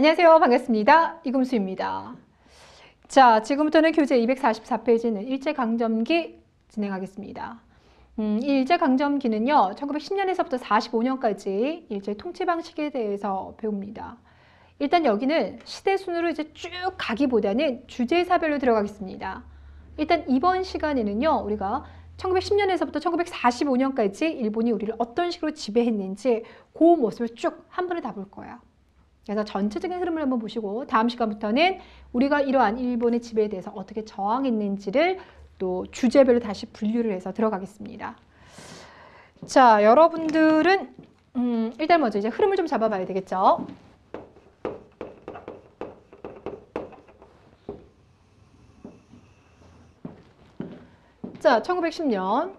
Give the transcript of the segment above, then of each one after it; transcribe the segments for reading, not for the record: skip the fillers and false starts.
안녕하세요. 반갑습니다. 이금수입니다. 자, 지금부터는 교재 244페이지는 일제강점기 진행하겠습니다. 이 일제강점기는요, 1910년에서부터 45년까지 일제 통치 방식에 대해서 배웁니다. 일단 여기는 시대 순으로 이제 쭉 가기보다는 주제사별로 들어가겠습니다. 일단 이번 시간에는요, 우리가 1910년에서부터 1945년까지 일본이 우리를 어떤 식으로 지배했는지 그 모습을 쭉 한 번에 다 볼 거예요. 그래서 전체적인 흐름을 한번 보시고 다음 시간부터는 우리가 이러한 일본의 지배에 대해서 어떻게 저항했는지를 또 주제별로 다시 분류를 해서 들어가겠습니다. 자, 여러분들은 일단 먼저 이제 흐름을 좀 잡아봐야 되겠죠. 자, 1910년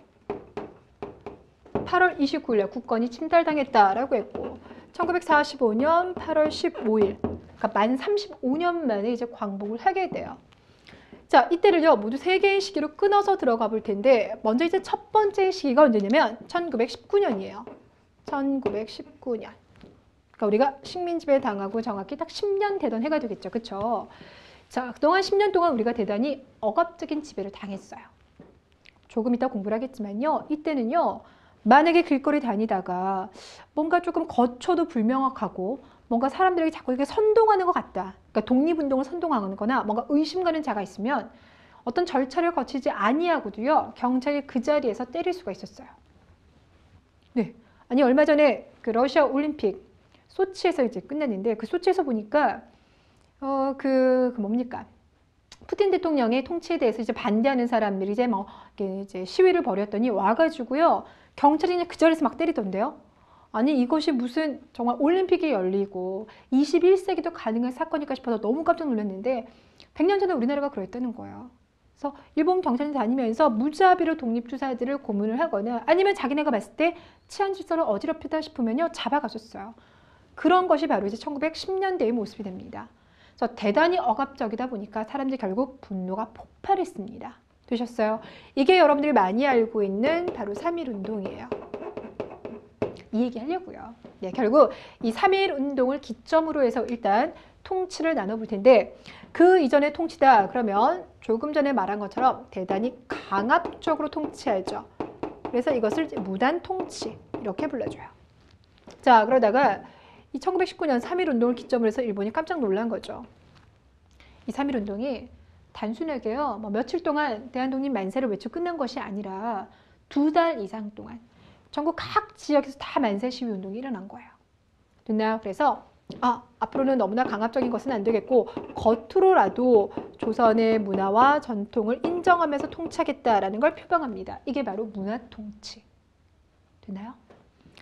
8월 29일에 국권이 침탈당했다라고 했고 1945년 8월 15일, 그러니까 만 35년 만에 이제 광복을 하게 돼요. 자, 이때를요, 모두 세 개의 시기로 끊어서 들어가 볼 텐데, 먼저 이제 첫 번째 시기가 언제냐면 1919년이에요. 1919년. 그러니까 우리가 식민지배 당하고 정확히 딱 10년 되던 해가 되겠죠. 그쵸? 자, 그동안 10년 동안 우리가 대단히 억압적인 지배를 당했어요. 조금 이따 공부를 하겠지만요, 이때는요, 만약에 길거리 다니다가 뭔가 조금 거처도 불명확하고 뭔가 사람들에게 자꾸 이렇게 선동하는 것 같다. 그러니까 독립운동을 선동하는 거나 뭔가 의심 가는 자가 있으면 어떤 절차를 거치지 아니하고도요, 경찰이 그 자리에서 때릴 수가 있었어요. 네. 아니, 얼마 전에 그 러시아 올림픽 소치에서 이제 끝났는데 그 소치에서 보니까 뭡니까? 푸틴 대통령의 통치에 대해서 이제 반대하는 사람들이 이제 시위를 벌였더니 와가지고요, 경찰이 그냥 그 자리에서 막 때리던데요. 아니, 이것이 무슨 정말 올림픽이 열리고 21세기도 가능한 사건일까 싶어서 너무 깜짝 놀랐는데 100년 전에 우리나라가 그랬다는 거예요. 그래서 일본 경찰이 다니면서 무자비로 독립투사들을 고문을 하거나 아니면 자기네가 봤을 때 치안 질서를 어지럽히다 싶으면요, 잡아갔었어요. 그런 것이 바로 이제 1910년대의 모습이 됩니다. 그래서 대단히 억압적이다 보니까 사람들이 결국 분노가 폭발했습니다. 되셨어요? 이게 여러분들이 많이 알고 있는 바로 3.1운동이에요. 이 얘기 하려고요. 네, 결국 이 3.1운동을 기점으로 해서 일단 통치를 나눠볼 텐데 그 이전의 통치다 그러면 조금 전에 말한 것처럼 대단히 강압적으로 통치하죠. 그래서 이것을 무단 통치 이렇게 불러줘요. 자, 그러다가 이 1919년 3.1운동을 기점으로 해서 일본이 깜짝 놀란 거죠. 이 3.1운동이 단순하게요, 며칠 동안 대한독립 만세를 외치고 끝난 것이 아니라 2달 이상 동안 전국 각 지역에서 다 만세 시위 운동이 일어난 거예요. 됐나요? 그래서 앞으로는 너무나 강압적인 것은 안 되겠고 겉으로라도 조선의 문화와 전통을 인정하면서 통치하겠다라는 걸 표방합니다. 이게 바로 문화통치. 됐나요?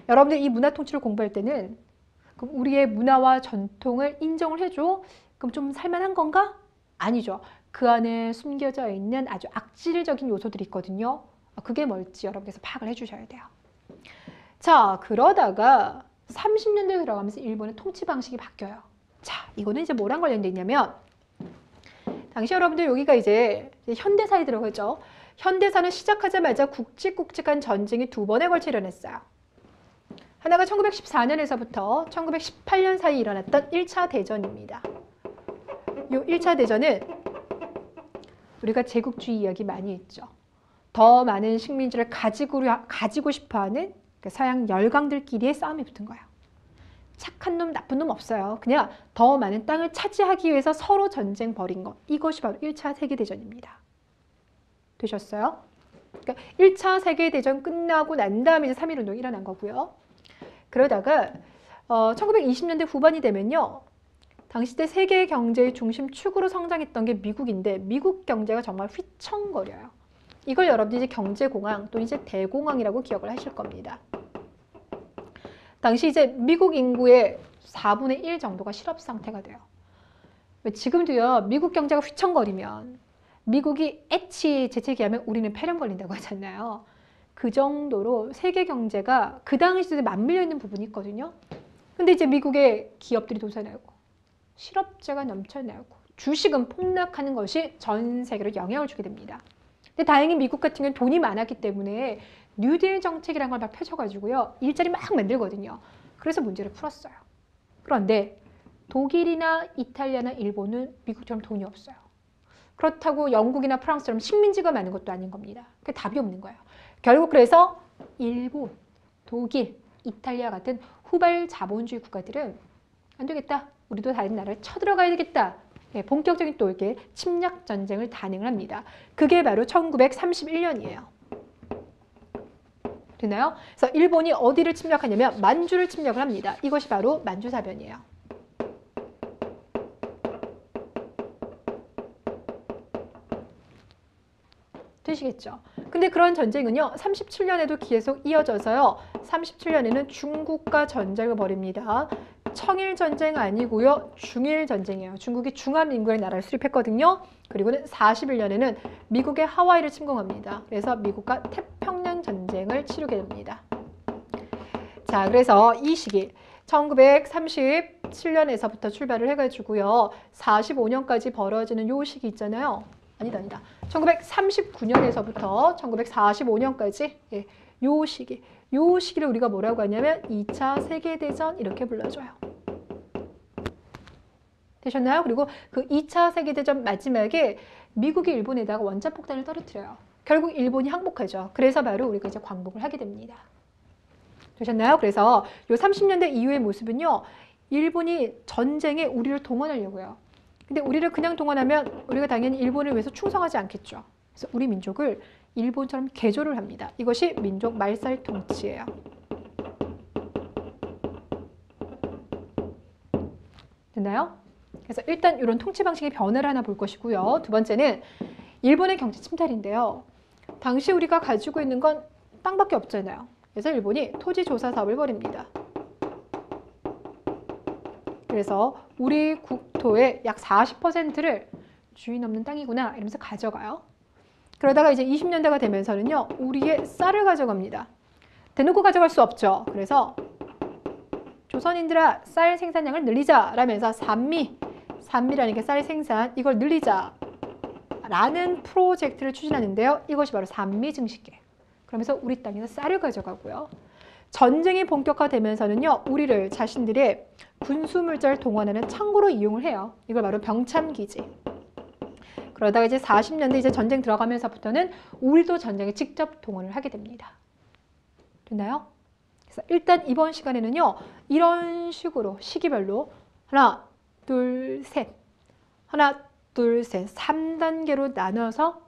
여러분들 이 문화통치를 공부할 때는 그럼 우리의 문화와 전통을 인정을 해줘? 그럼 좀 살만한 건가? 아니죠. 그 안에 숨겨져 있는 아주 악질적인 요소들이 있거든요. 그게 뭘지 여러분께서 파악을 해주셔야 돼요. 자, 그러다가 30년대에 들어가면서 일본의 통치 방식이 바뀌어요. 자, 이거는 이제 뭐랑 관련돼 있냐면 당시 여러분들 여기가 이제 현대사에 들어가죠. 현대사는 시작하자마자 굵직굵직한 전쟁이 2번에 걸쳐 일어났어요. 하나가 1914년에서부터 1918년 사이에 일어났던 1차 대전입니다. 이 1차 대전은 우리가 제국주의 이야기 많이 했죠. 더 많은 식민지를 가지고 싶어하는 서양 열강들끼리의 싸움이 붙은 거예요. 착한 놈, 나쁜 놈 없어요. 그냥 더 많은 땅을 차지하기 위해서 서로 전쟁 벌인 것. 이것이 바로 1차 세계대전입니다. 되셨어요? 그러니까 1차 세계대전 끝나고 난 다음에 이제 3.1운동이 일어난 거고요. 그러다가 1920년대 후반이 되면요, 당시 때 세계 경제의 중심 축으로 성장했던 게 미국인데 미국 경제가 정말 휘청거려요. 이걸 여러분들이 이제 경제공황 또는 이제 대공황이라고 기억을 하실 겁니다. 당시 이제 미국 인구의 4분의 1 정도가 실업 상태가 돼요. 지금도요, 미국 경제가 휘청거리면 미국이 애치 재채기하면 우리는 폐렴 걸린다고 하잖아요. 그 정도로 세계 경제가 그 당시에 맞물려 있는 부분이 있거든요. 근데 이제 미국의 기업들이 도산하고 실업자가 넘쳐나고 주식은 폭락하는 것이 전 세계로 영향을 주게 됩니다. 근데 다행히 미국 같은 경우는 돈이 많았기 때문에 뉴딜 정책이라는 걸 막 펼쳐가지고요, 일자리 막 만들거든요. 그래서 문제를 풀었어요. 그런데 독일이나 이탈리아나 일본은 미국처럼 돈이 없어요. 그렇다고 영국이나 프랑스처럼 식민지가 많은 것도 아닌 겁니다. 그게 답이 없는 거예요. 결국 그래서 일본, 독일, 이탈리아 같은 후발 자본주의 국가들은 안 되겠다. 우리도 다른 나라를 쳐들어가야 되겠다. 네, 본격적인 또 이렇게 침략 전쟁을 단행을 합니다. 그게 바로 1931년이에요. 되나요? 그래서 일본이 어디를 침략하냐면 만주를 침략을 합니다. 이것이 바로 만주사변이에요. 되시겠죠? 근데 그런 전쟁은요, 37년에도 계속 이어져서요, 37년에는 중국과 전쟁을 벌입니다. 청일전쟁 아니고요, 중일전쟁이에요. 중국이 중화민국의 나라를 수립했거든요. 그리고는 41년에는 미국의 하와이를 침공합니다. 그래서 미국과 태평양 전쟁을 치르게 됩니다. 자, 그래서 이 시기 1937년에서부터 출발을 해가지고요, 45년까지 벌어지는 요 시기 있잖아요. 아니다. 1939년에서부터 1945년까지 요 시기를 우리가 뭐라고 하냐면 2차 세계대전 이렇게 불러줘요. 되셨나요? 그리고 그 2차 세계대전 마지막에 미국이 일본에다가 원자폭탄을 떨어뜨려요. 결국 일본이 항복하죠. 그래서 바로 우리가 이제 광복을 하게 됩니다. 되셨나요? 그래서 요 30년대 이후의 모습은요, 일본이 전쟁에 우리를 동원하려고요. 근데 우리를 그냥 동원하면 우리가 당연히 일본을 위해서 충성하지 않겠죠. 그래서 우리 민족을 일본처럼 개조를 합니다. 이것이 민족 말살 통치예요. 됐나요? 그래서 일단 이런 통치 방식의 변화를 하나 볼 것이고요. 두 번째는 일본의 경제 침탈인데요. 당시 우리가 가지고 있는 건 땅밖에 없잖아요. 그래서 일본이 토지 조사 사업을 벌입니다. 그래서 우리 국토의 약 40%를 주인 없는 땅이구나 이러면서 가져가요. 그러다가 이제 20년대가 되면서는요, 우리의 쌀을 가져갑니다. 대놓고 가져갈 수 없죠. 그래서 조선인들아, 쌀 생산량을 늘리자 라면서 산미라는 게 쌀 생산, 이걸 늘리자 라는 프로젝트를 추진하는데요. 이것이 바로 산미 증식계. 그러면서 우리 땅에서 쌀을 가져가고요. 전쟁이 본격화되면서는요, 우리를 자신들의 군수물자를 동원하는 창고로 이용을 해요. 이걸 바로 병참기지. 그러다가 이제 40년대 이제 전쟁 들어가면서부터는 우리도 전쟁에 직접 동원을 하게 됩니다. 됐나요? 그래서 일단 이번 시간에는요, 이런 식으로 시기별로 하나, 둘, 셋, 3단계로 나눠서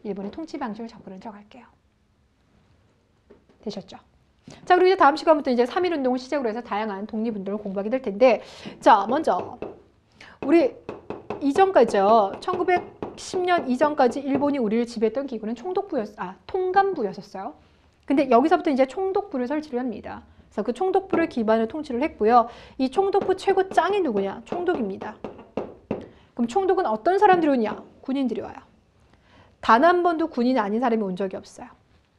일본의 통치 방식을 접근을 들어갈게요. 되셨죠? 자, 그리고 이제 다음 시간부터 이제 3.1운동을 시작으로 해서 다양한 독립운동을 공부하게 될 텐데, 자, 먼저 우리 이전까지요, 1910년 이전까지 일본이 우리를 지배했던 기구는 통감부였었어요. 근데 여기서부터 이제 총독부를 설치를 합니다. 그래서 그 총독부를 기반으로 통치를 했고요. 이 총독부 최고 짱이 누구냐? 총독입니다. 그럼 총독은 어떤 사람들이 오냐? 군인들이 와요. 단 한 번도 군인 아닌 사람이 온 적이 없어요.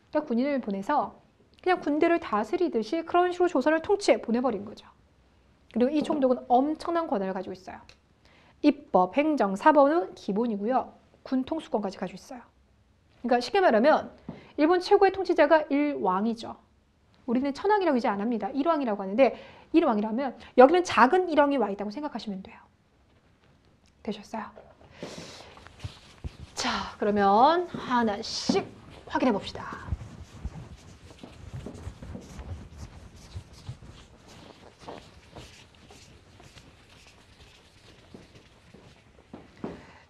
그러니까 군인을 보내서 그냥 군대를 다스리듯이 그런 식으로 조선을 통치해 보내버린 거죠. 그리고 이 총독은 엄청난 권한을 가지고 있어요. 입법, 행정, 사법은 기본이고요. 군 통수권까지 가지고 있어요. 그러니까 쉽게 말하면 일본 최고의 통치자가 일왕이죠. 우리는 천왕이라고 이제 안 합니다. 일왕이라고 하는데, 일왕이라면 여기는 작은 일왕이 와 있다고 생각하시면 돼요. 되셨어요? 자, 그러면 하나씩 확인해 봅시다.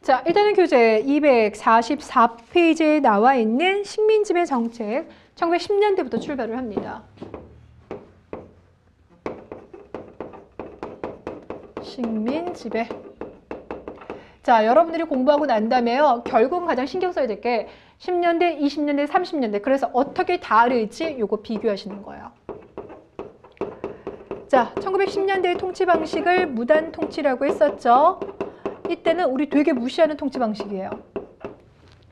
자, 일단은 교재 244페이지에 나와 있는 식민지배 정책, 1910년대부터 출발을 합니다. 식민지배. 자, 여러분들이 공부하고 난 다음에요, 결국은 가장 신경 써야 될 게 10년대, 20년대, 30년대. 그래서 어떻게 다를지 요거 비교하시는 거예요. 자, 1910년대의 통치 방식을 무단 통치라고 했었죠. 이때는 우리 되게 무시하는 통치 방식이에요.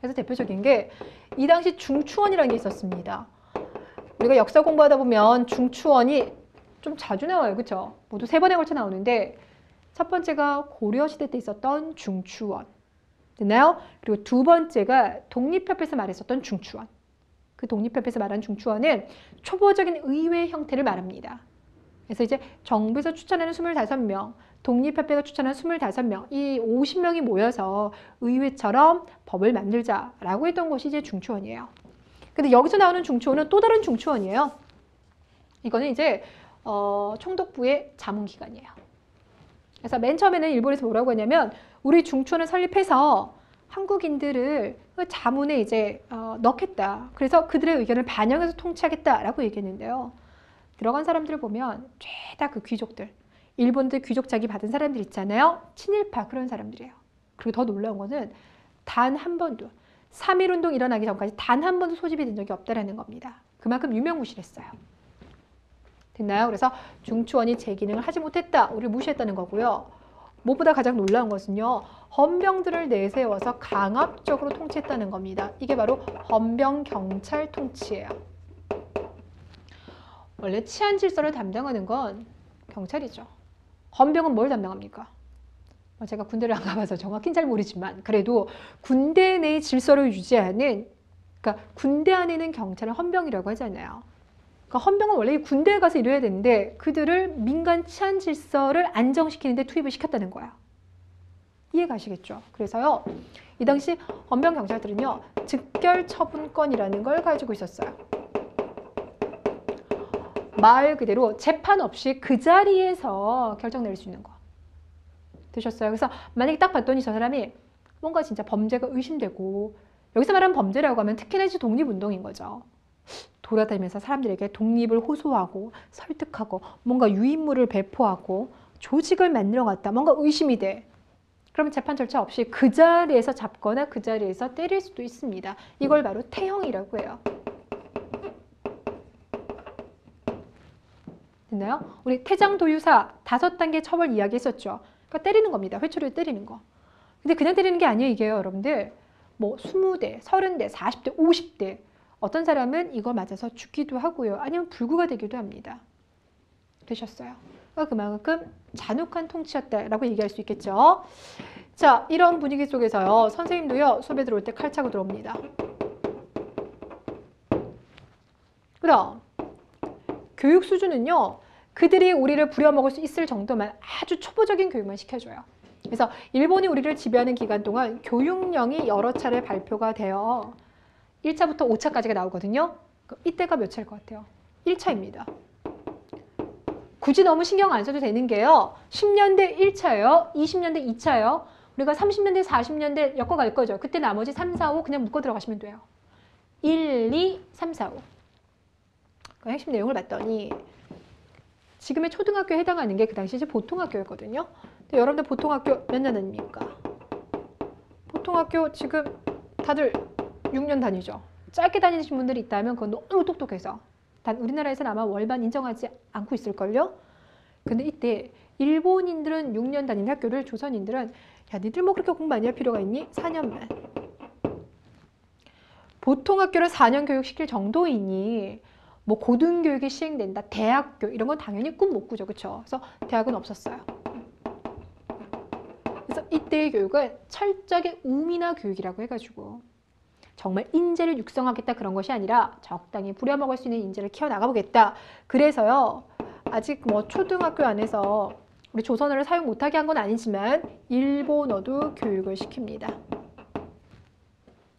그래서 대표적인 게 이 당시 중추원이라는 게 있었습니다. 우리가 역사 공부하다 보면 중추원이 좀 자주 나와요. 그렇죠? 모두 3번에 걸쳐 나오는데, 첫 번째가 고려시대 때 있었던 중추원. 됐나요? 그리고 두 번째가 독립협회에서 말했었던 중추원. 그 독립협회에서 말한 중추원은 초보적인 의회 형태를 말합니다. 그래서 이제 정부에서 추천하는 25명, 독립협회가 추천한 25명, 이 50명이 모여서 의회처럼 법을 만들자라고 했던 것이 이제 중추원이에요. 근데 여기서 나오는 중추원은 또 다른 중추원이에요. 이거는 이제 총독부의 자문기관이에요. 그래서 맨 처음에는 일본에서 뭐라고 했냐면 우리 중추원을 설립해서 한국인들을 자문에 이제 넣겠다. 그래서 그들의 의견을 반영해서 통치하겠다라고 얘기했는데요. 들어간 사람들을 보면 죄다 그 귀족들, 일본들 귀족자기 받은 사람들 있잖아요. 친일파 그런 사람들이에요. 그리고 더 놀라운 거는 단 한 번도 3.1운동 일어나기 전까지 단 한 번도 소집이 된 적이 없다라는 겁니다. 그만큼 유명무실했어요. 됐나요? 그래서 중추원이 제 기능을 하지 못했다. 우리를 무시했다는 거고요. 무엇보다 가장 놀라운 것은요. 헌병들을 내세워서 강압적으로 통치했다는 겁니다. 이게 바로 헌병경찰 통치예요. 원래 치안 질서를 담당하는 건 경찰이죠. 헌병은 뭘 담당합니까? 제가 군대를 안 가봐서 정확히는 잘 모르지만 그래도 군대 내의 질서를 유지하는, 그러니까 군대 안에는 경찰은 헌병이라고 하잖아요. 그러니까 헌병은 원래 군대에 가서 일해야 되는데 그들을 민간 치안 질서를 안정시키는 데 투입을 시켰다는 거야. 이해가시겠죠? 그래서요. 이 당시 헌병 경찰들은요. 즉결 처분권이라는 걸 가지고 있었어요. 말 그대로 재판 없이 그 자리에서 결정 내릴 수 있는 거. 되셨어요? 그래서 만약에 딱 봤더니 저 사람이 뭔가 진짜 범죄가 의심되고, 여기서 말하는 범죄라고 하면 특히나 이제 독립운동인 거죠. 돌아다니면서 사람들에게 독립을 호소하고 설득하고 뭔가 유인물을 배포하고 조직을 만들어갔다. 뭔가 의심이 돼. 그러면 재판 절차 없이 그 자리에서 잡거나 그 자리에서 때릴 수도 있습니다. 이걸 바로 태형이라고 해요. 됐나요? 우리 태장도유사 5단계 처벌 이야기 했었죠. 그러니까 때리는 겁니다. 회초리로 때리는 거. 근데 그냥 때리는 게 아니에요, 이게요, 여러분들. 뭐 20대, 30대, 40대, 50대. 어떤 사람은 이거 맞아서 죽기도 하고요. 아니면 불구가 되기도 합니다. 되셨어요? 그러니까 그만큼 잔혹한 통치였다라고 얘기할 수 있겠죠. 자, 이런 분위기 속에서요. 선생님도요. 수업에 들어올 때 칼 차고 들어옵니다. 그럼 교육 수준은요. 그들이 우리를 부려먹을 수 있을 정도만 아주 초보적인 교육만 시켜줘요. 그래서 일본이 우리를 지배하는 기간 동안 교육령이 여러 차례 발표가 되어 1차부터 5차까지가 나오거든요. 이때가 몇 차일 것 같아요? 1차입니다. 굳이 너무 신경 안 써도 되는 게요. 10년대 1차예요. 20년대 2차예요. 우리가 30년대, 40년대 엮어갈 거죠. 그때 나머지 3, 4, 5 그냥 묶어 들어가시면 돼요. 1, 2, 3, 4, 5. 그 핵심 내용을 봤더니 지금의 초등학교에 해당하는 게 그 당시 이제 보통학교였거든요. 근데 여러분들 보통학교 몇 년 다닙니까? 보통학교 지금 다들 6년 다니죠. 짧게 다니신 분들이 있다면 그건 너무 똑똑해서. 단 우리나라에서는 아마 월반 인정하지 않고 있을걸요? 근데 이때 일본인들은 6년 다닌 학교를 조선인들은 야, 니들 뭐 그렇게 공부 많이 할 필요가 있니? 4년만. 보통학교를 4년 교육시킬 정도이니 뭐 고등교육이 시행된다, 대학교 이런 건 당연히 꿈 못 꾸죠. 그렇죠? 그래서 대학은 없었어요. 그래서 이때의 교육은 철저하게 우미나 교육이라고 해가지고 정말 인재를 육성하겠다 그런 것이 아니라 적당히 부려먹을 수 있는 인재를 키워나가보겠다. 그래서요. 아직 뭐 초등학교 안에서 우리 조선어를 사용 못하게 한 건 아니지만 일본어도 교육을 시킵니다.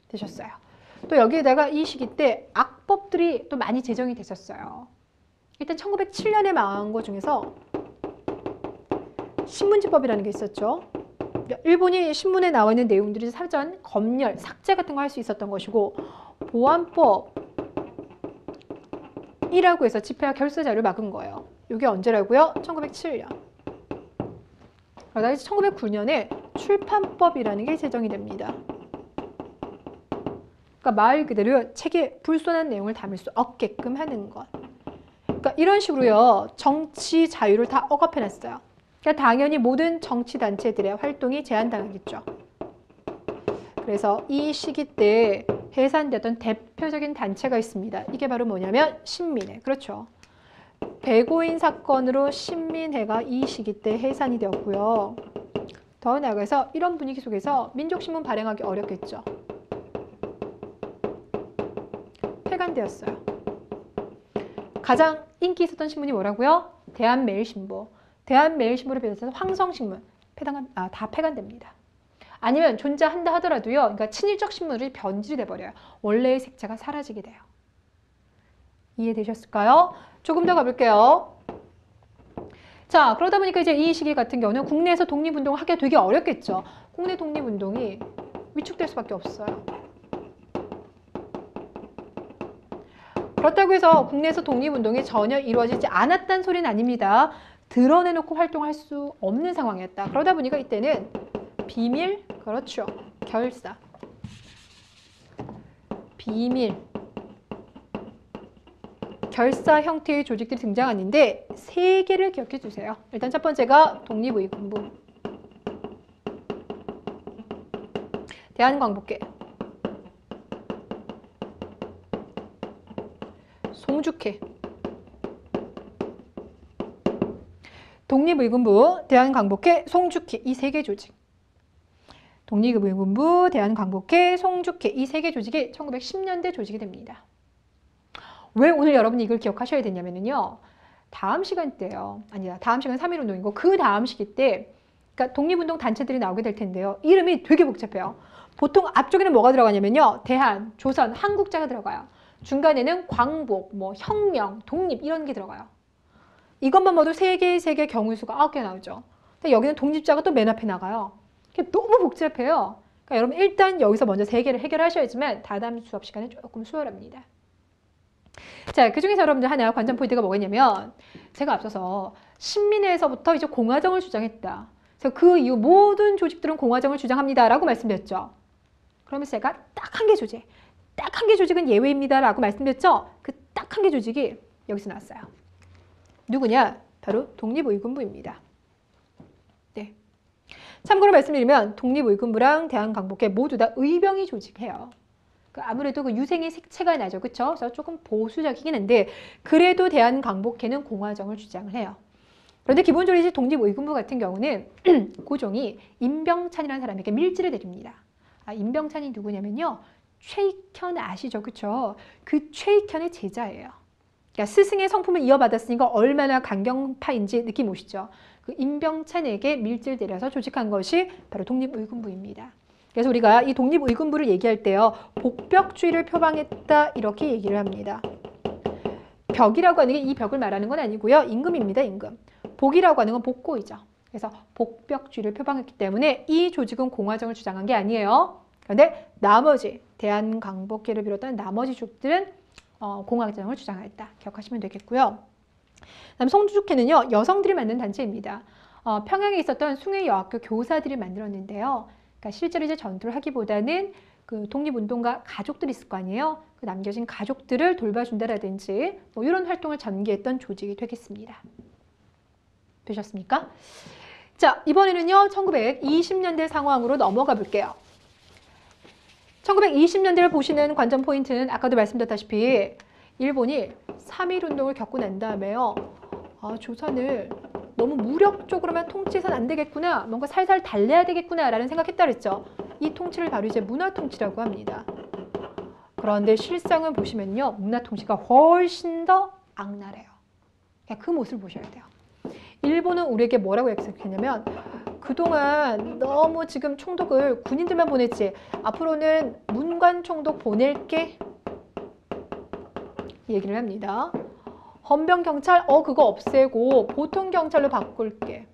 되셨어요? 또 여기에다가 이 시기 때 악법들이 또 많이 제정이 됐었어요. 일단 1907년에 망한 것 중에서 신문지법이라는 게 있었죠. 일본이 신문에 나와 있는 내용들이 사전 검열, 삭제 같은 거 할 수 있었던 것이고 보안법이라고 해서 집회와 결사자를 막은 거예요. 이게 언제라고요? 1907년. 그러다 1909년에 출판법이라는 게 제정이 됩니다. 그러니까 말 그대로 책에 불손한 내용을 담을 수 없게끔 하는 것. 그러니까 이런 식으로요. 정치 자유를 다 억압해놨어요. 그러니까 당연히 모든 정치단체들의 활동이 제한당하겠죠. 그래서 이 시기 때 해산되었던 대표적인 단체가 있습니다. 이게 바로 뭐냐면 신민회. 그렇죠. 배고인 사건으로 신민회가 이 시기 때 해산이 되었고요. 더 나아가서 이런 분위기 속에서 민족신문 발행하기 어렵겠죠. 폐간되었어요. 가장 인기 있었던 신문이 뭐라고요? 대한매일신보. 대한매일신문을 비롯해서 황성신문 다 폐간됩니다. 아니면 존재한다 하더라도요. 그러니까 친일적 신문이 변질이 돼버려요. 원래의 색채가 사라지게 돼요. 이해되셨을까요? 조금 더 가볼게요. 자, 그러다 보니까 이제 이 시기 같은 경우는 국내에서 독립운동을 하기가 되게 어렵겠죠. 국내 독립운동이 위축될 수밖에 없어요. 그렇다고 해서 국내에서 독립운동이 전혀 이루어지지 않았다는 소리는 아닙니다. 드러내놓고 활동할 수 없는 상황이었다. 그러다 보니까 이때는 비밀, 그렇죠. 결사. 비밀. 결사 형태의 조직들이 등장하는데 세 개를 기억해 주세요. 일단 첫 번째가 독립의군부, 대한광복회, 송죽회. 독립의군부, 대한광복회, 송죽회 이 세 개 조직. 독립의군부, 대한광복회, 송죽회 이 세 개 조직이 1910년대 조직이 됩니다. 왜 오늘 여러분이 이걸 기억하셔야 되냐면요. 다음 시간 때요. 아니다. 다음 시간 3.1운동이고 그 다음 시기 때 그러니까 독립운동 단체들이 나오게 될 텐데요. 이름이 되게 복잡해요. 보통 앞쪽에는 뭐가 들어가냐면요. 대한, 조선, 한국자가 들어가요. 중간에는 광복, 뭐 혁명, 독립 이런 게 들어가요. 이것만 봐도 세 개 경우수가 9개 나오죠. 근데 여기는 독립자가 또 맨 앞에 나가요. 너무 복잡해요. 그러니까 여러분 일단 여기서 먼저 세 개를 해결하셔야지만 다다음 수업 시간에 조금 수월합니다. 자, 그 중에서 여러분들 하나 관전 포인트가 뭐겠냐면 제가 앞서서 신민회에서부터 이제 공화정을 주장했다. 그래서 그 이후 모든 조직들은 공화정을 주장합니다. 라고 말씀드렸죠. 그러면서 제가 딱 한 개 조직, 딱 한 개 조직은 예외입니다. 라고 말씀드렸죠. 그 딱 한 개 조직이 여기서 나왔어요. 누구냐? 바로 독립의군부입니다. 네. 참고로 말씀드리면 독립의군부랑 대한광복회 모두 다 의병이 조직해요. 아무래도 그 유생의 색채가 나죠. 그쵸? 그래서 조금 보수적이긴 한데 그래도 대한광복회는 공화정을 주장을 해요. 그런데 기본적으로 이제 독립의군부 같은 경우는 고종이 임병찬이라는 사람에게 밀지를 내립니다. 임병찬이 누구냐면요. 최익현 아시죠? 그쵸? 그 최익현의 제자예요. 그러니까 스승의 성품을 이어받았으니까 얼마나 강경파인지 느낌 오시죠? 그 임병찬에게 밀지를 내려서 조직한 것이 바로 독립의군부입니다. 그래서 우리가 이 독립의군부를 얘기할 때요. 복벽주의를 표방했다 이렇게 얘기를 합니다. 벽이라고 하는 게 이 벽을 말하는 건 아니고요. 임금입니다. 임금. 복이라고 하는 건 복고이죠. 그래서 복벽주의를 표방했기 때문에 이 조직은 공화정을 주장한 게 아니에요. 그런데 나머지 대한광복회를 비롯한 나머지 조직들은 공화정을 주장했다. 기억하시면 되겠고요. 그다음 송죽회는요. 여성들이 만든 단체입니다. 평양에 있었던 숭례여학교 교사들이 만들었는데요. 그러니까 실제로 이제 전투를 하기보다는 그 독립운동가 가족들이 있을 거 아니에요. 그 남겨진 가족들을 돌봐준다라든지 뭐 이런 활동을 전개했던 조직이 되겠습니다. 되셨습니까? 자, 이번에는요. 1920년대 상황으로 넘어가 볼게요. 1920년대를 보시는 관전 포인트는 아까도 말씀드렸다시피 일본이 3.1운동을 겪고 난 다음에요. 조선을 너무 무력적으로만 통치해서는 안 되겠구나. 뭔가 살살 달래야 되겠구나 라는 생각했다 그랬죠. 이 통치를 바로 이제 문화통치라고 합니다. 그런데 실상을 보시면요. 문화통치가 훨씬 더 악랄해요. 그 모습을 보셔야 돼요. 일본은 우리에게 뭐라고 약속했냐면 그동안 너무 지금 총독을 군인들만 보냈지. 앞으로는 문관 총독 보낼게. 얘기를 합니다. 헌병경찰 그거 없애고 보통경찰로 바꿀게.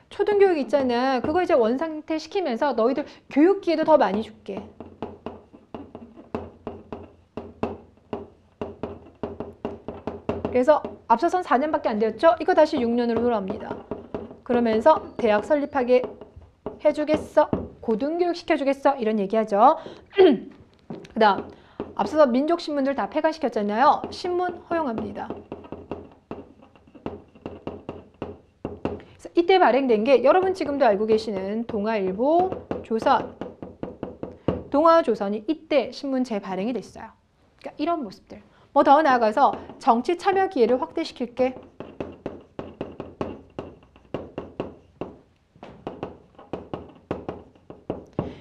초등교육 있잖아. 그거 이제 원상태 시키면서 너희들 교육 기회도 더 많이 줄게. 그래서 앞서선 4년밖에 안 되었죠? 이거 다시 6년으로 돌아옵니다. 그러면서 대학 설립하게 해주겠어? 고등교육 시켜주겠어? 이런 얘기하죠. 그 다음 앞서서 민족신문들 다 폐간시켰잖아요. 신문 허용합니다. 그래서 이때 발행된 게 여러분 지금도 알고 계시는 동아일보, 조선, 동아조선이 이때 신문 재발행이 됐어요. 그러니까 이런 모습들. 뭐 더 나아가서 정치 참여 기회를 확대시킬게.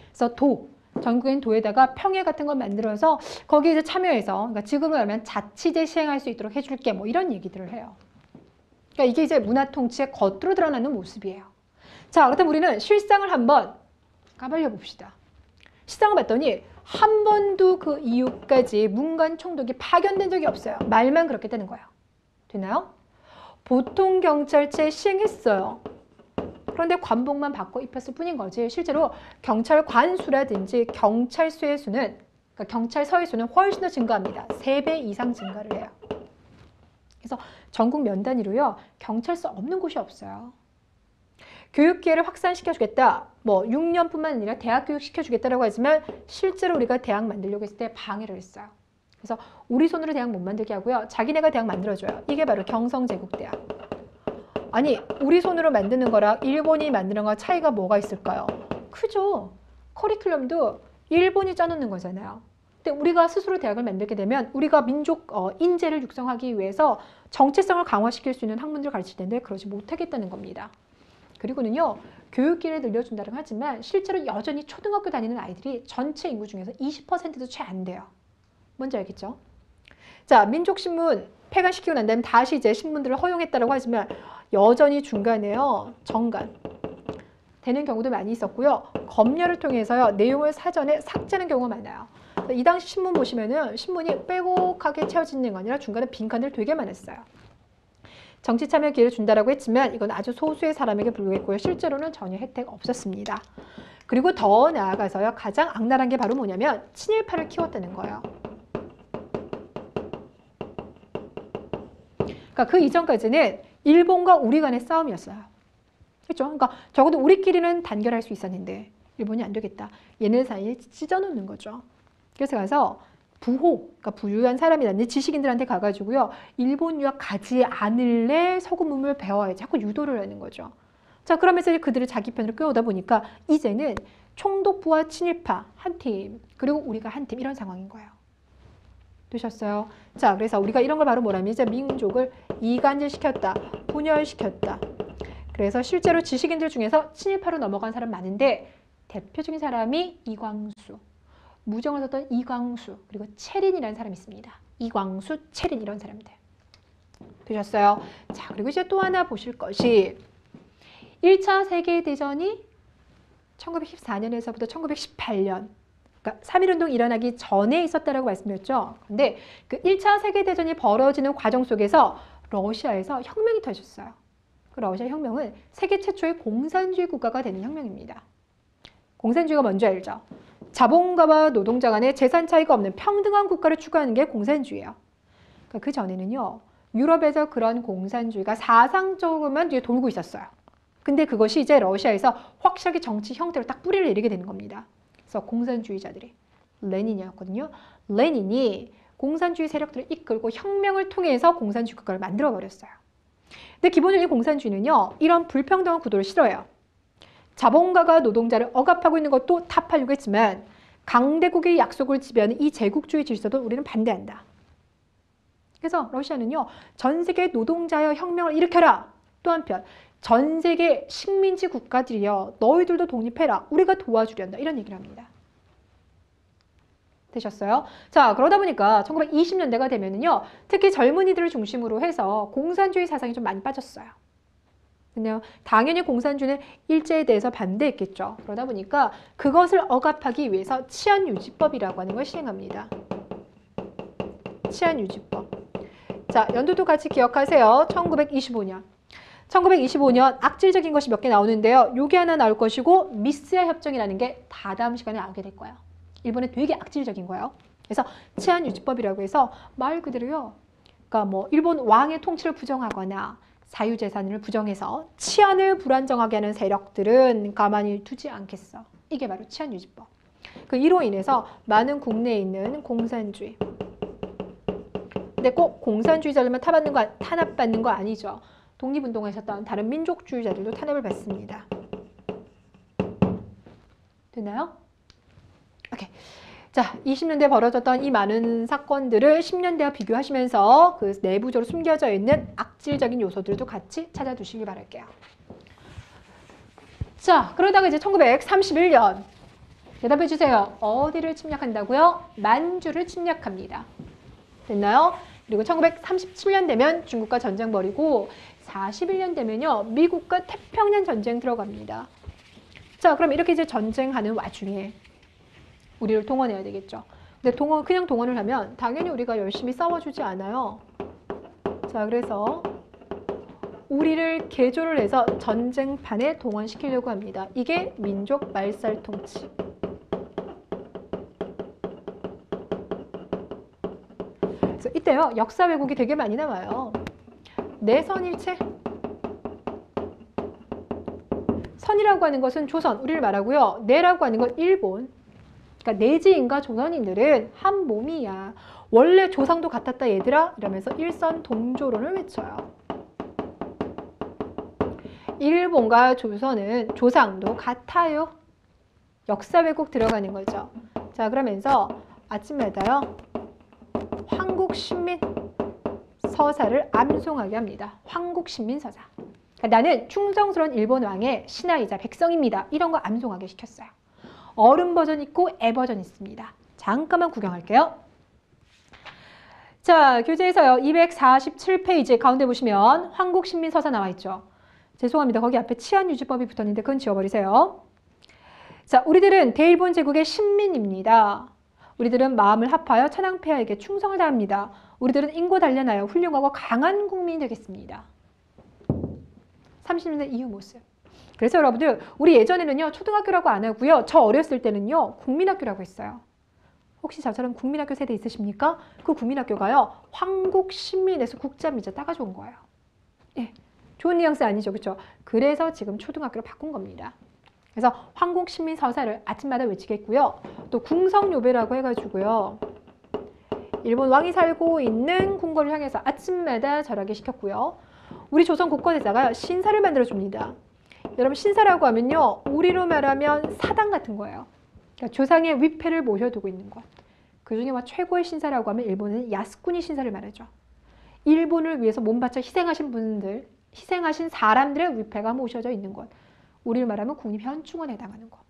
그래서 전국인 도에다가 평회 같은 거 만들어서 거기에 이제 참여해서, 그러니까 지금으로 하면 자치제 시행할 수 있도록 해줄게, 뭐 이런 얘기들을 해요. 그러니까 이게 이제 문화 통치의 겉으로 드러나는 모습이에요. 자, 그렇다면 우리는 실상을 한번 까발려 봅시다. 실상을 봤더니 한 번도 그 이후까지 문관 총독이 파견된 적이 없어요. 말만 그렇게 되는 거예요. 되나요? 보통 경찰체 시행했어요. 그런데 관복만 바꿔 입혔을 뿐인 거지 실제로 경찰 관수라든지 경찰서의 수는, 그러니까 경찰서의 수는 훨씬 더 증가합니다. 3배 이상 증가를 해요. 그래서 전국 면 단위로요. 경찰서 없는 곳이 없어요. 교육 기회를 확산시켜주겠다. 뭐 6년뿐만 아니라 대학 교육 시켜주겠다라고 하지만 실제로 우리가 대학 만들려고 했을 때 방해를 했어요. 그래서 우리 손으로 대학 못 만들게 하고요. 자기네가 대학 만들어줘요. 이게 바로 경성제국대학. 아니 우리 손으로 만드는 거랑 일본이 만드는 거 차이가 뭐가 있을까요? 크죠. 커리큘럼도 일본이 짜놓는 거잖아요. 근데 우리가 스스로 대학을 만들게 되면 우리가 민족 인재를 육성하기 위해서 정체성을 강화시킬 수 있는 학문들을 가르칠 텐데 그러지 못하겠다는 겁니다. 그리고는요. 교육기를 늘려준다고 하지만 실제로 여전히 초등학교 다니는 아이들이 전체 인구 중에서 20%도 채 안 돼요. 뭔지 알겠죠? 자, 민족신문 폐간시키고 난 다음에 다시 이제 신문들을 허용했다고 하지만 여전히 중간에요. 정간 되는 경우도 많이 있었고요. 검열을 통해서요. 내용을 사전에 삭제하는 경우가 많아요. 이 당시 신문 보시면은 신문이 빼곡하게 채워지는 게 아니라 중간에 빈칸들 되게 많았어요. 정치 참여 기회를 준다라고 했지만 이건 아주 소수의 사람에게 불과했고요. 실제로는 전혀 혜택 없었습니다. 그리고 더 나아가서요. 가장 악랄한 게 바로 뭐냐면 친일파를 키웠다는 거예요. 그러니까 그 이전까지는 일본과 우리 간의 싸움이었어요. 그렇죠? 그러니까 적어도 우리끼리는 단결할 수 있었는데 일본이 안 되겠다. 얘네 사이에 찢어놓는 거죠. 그래서 가서 부호, 그러니까 부유한 사람이라든지 지식인들한테 가가지고요. 일본 유학 가지 않을래 서구문을 배워야 자꾸 유도를 하는 거죠. 자, 그러면서 그들을 자기 편으로 끌어오다 보니까 이제는 총독부와 친일파 한 팀, 그리고 우리가 한 팀 이런 상황인 거예요. 되셨어요? 자, 그래서 우리가 이런 걸 바로 뭐라면 이제 민족을 이간질시켰다, 분열시켰다. 그래서 실제로 지식인들 중에서 친일파로 넘어간 사람 많은데 대표적인 사람이 이광수. 무정을 썼던 이광수, 그리고 채린이라는 사람이 있습니다. 이광수, 채린 이런 사람들. 되셨어요? 자, 그리고 이제 또 하나 보실 것이 1차 세계대전이 1914년에서부터 1918년, 그러니까 3.1운동 일어나기 전에 있었다라고 말씀드렸죠. 근데 그 1차 세계대전이 벌어지는 과정 속에서 러시아에서 혁명이 터졌어요. 그 러시아 혁명은 세계 최초의 공산주의 국가가 되는 혁명입니다. 공산주의가 뭔지 알죠? 자본가와 노동자 간의 재산 차이가 없는 평등한 국가를 추구하는 게 공산주의예요. 그러니까 그 전에는요. 유럽에서 그런 공산주의가 사상적으로만 뒤에 돌고 있었어요. 근데 그것이 이제 러시아에서 확실하게 정치 형태로 딱 뿌리를 내리게 되는 겁니다. 그래서 공산주의자들이 레닌이었거든요. 레닌이 공산주의 세력들을 이끌고 혁명을 통해서 공산주의 국가를 만들어버렸어요. 근데 기본적인 공산주의는요. 이런 불평등한 구도를 싫어해요. 자본가가 노동자를 억압하고 있는 것도 타파하려고 했지만 강대국의 약속을 지배하는 이 제국주의 질서도 우리는 반대한다. 그래서 러시아는요. 전 세계 노동자의 혁명을 일으켜라. 또 한편 전 세계 식민지 국가들이요. 너희들도 독립해라. 우리가 도와주련다. 이런 얘기를 합니다. 되셨어요? 자, 그러다 보니까 1920년대가 되면은요. 특히 젊은이들을 중심으로 해서 공산주의 사상이 좀 많이 빠졌어요. 근데요, 당연히 공산주의는 일제에 대해서 반대했겠죠. 그러다 보니까 그것을 억압하기 위해서 치안유지법이라고 하는 걸 시행합니다. 치안유지법. 자, 연도도 같이 기억하세요. 1925년. 1925년 악질적인 것이 몇 개 나오는데요. 요게 하나 나올 것이고 미스야 협정이라는 게 다다음 시간에 나오게 될 거예요. 일본에 되게 악질적인 거예요. 그래서 치안유지법이라고 해서 말 그대로요. 그러니까 뭐 일본 왕의 통치를 부정하거나 사유재산을 부정해서 치안을 불안정하게 하는 세력들은 가만히 두지 않겠어. 이게 바로 치안유지법. 그 이로 인해서 많은 국내에 있는 공산주의. 근데 꼭 공산주의자들만 탄압받는 거 아니죠. 독립운동하셨던 다른 민족주의자들도 탄압을 받습니다. 되나요? 오케이. 자, 20년대에 벌어졌던 이 많은 사건들을 10년대와 비교하시면서 그 내부적으로 숨겨져 있는 악질적인 요소들도 같이 찾아두시기 바랄게요. 자, 그러다가 이제 1931년 대답해 주세요. 어디를 침략한다고요? 만주를 침략합니다. 됐나요? 그리고 1937년 되면 중국과 전쟁 벌이고 41년 되면요. 미국과 태평양 전쟁 들어갑니다. 자, 그럼 이렇게 이제 전쟁하는 와중에 우리를 동원해야 되겠죠. 근데 그냥 동원을 하면 당연히 우리가 열심히 싸워주지 않아요. 자, 그래서 우리를 개조를 해서 전쟁판에 동원시키려고 합니다. 이게 민족 말살 통치. 그래서 이때요. 역사 왜곡이 되게 많이 나와요. 내선일체. 선이라고 하는 것은 조선, 우리를 말하고요. 내라고 하는 건 일본. 그러니까 내지인과 조선인들은 한 몸이야. 원래 조상도 같았다 얘들아 이러면서 일선 동조론을 외쳐요. 일본과 조선은 조상도 같아요. 역사 왜곡 들어가는 거죠. 자, 그러면서 아침마다요. 황국신민 서사를 암송하게 합니다. 황국신민 서사. 그러니까 나는 충성스러운 일본 왕의 신하이자 백성입니다. 이런 거 암송하게 시켰어요. 어른 버전 있고 애 버전 있습니다. 잠깐만 구경할게요. 자, 교재에서요. 247페이지 가운데 보시면 황국신민서사 나와 있죠. 죄송합니다. 거기 앞에 치안유지법이 붙었는데 그건 지워버리세요. 자, 우리들은 대일본 제국의 신민입니다. 우리들은 마음을 합하여 천황폐하에게 충성을 다합니다. 우리들은 인고 단련하여 훌륭하고 강한 국민이 되겠습니다. 30년대 이후 모습. 그래서 여러분들 우리 예전에는요. 초등학교라고 안 하고요. 저 어렸을 때는요. 국민학교라고 했어요. 혹시 저처럼 국민학교 세대 있으십니까? 그 국민학교가요. 황국신민에서 국자미자 따가지고 온 거예요. 예, 좋은 뉘앙스 아니죠. 그렇죠? 그래서 지금 초등학교로 바꾼 겁니다. 그래서 황국신민 서사를 아침마다 외치겠고요. 또 궁성요배라고 해가지고요. 일본 왕이 살고 있는 궁궐을 향해서 아침마다 절하게 시켰고요. 우리 조선 곳곳에다가 신사를 만들어줍니다. 여러분 신사라고 하면요. 우리로 말하면 사당 같은 거예요. 그러니까 조상의 위패를 모셔두고 있는 것. 그중에 최고의 신사라고 하면 일본은 야스쿠니 신사를 말하죠. 일본을 위해서 몸바쳐 희생하신 분들, 희생하신 사람들의 위패가 모셔져 있는 것. 우리를 말하면 국립현충원에 해당하는 것.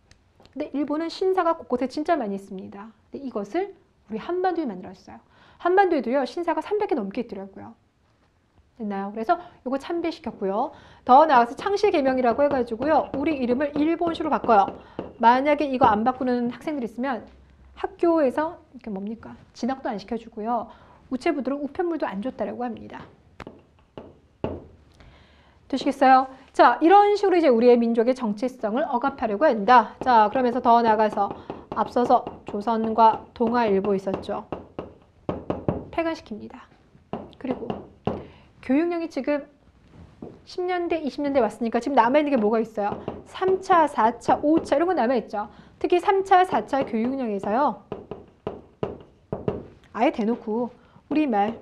근데 일본은 신사가 곳곳에 진짜 많이 있습니다. 근데 이것을 우리 한반도에 만들었어요. 한반도에도요. 신사가 300개 넘게 있더라고요. 됐나요? 그래서 이거 참배시켰고요. 더 나아가서 창실개명이라고 해가지고요. 우리 이름을 일본시로 바꿔요. 만약에 이거 안 바꾸는 학생들이 있으면 학교에서 이게 뭡니까? 진학도 안 시켜주고요. 우체부들은 우편물도 안 줬다라고 합니다. 되시겠어요? 자, 이런 식으로 이제 우리의 민족의 정체성을 억압하려고 한다. 자, 그러면서 더 나아가서 앞서서 조선과 동아일보 있었죠. 폐간시킵니다. 그리고 교육령이 지금 10년대, 20년대 왔으니까 지금 남아있는 게 뭐가 있어요? 3차, 4차, 5차 이런 거 남아있죠. 특히 3차, 4차 교육령에서요. 아예 대놓고 우리 말,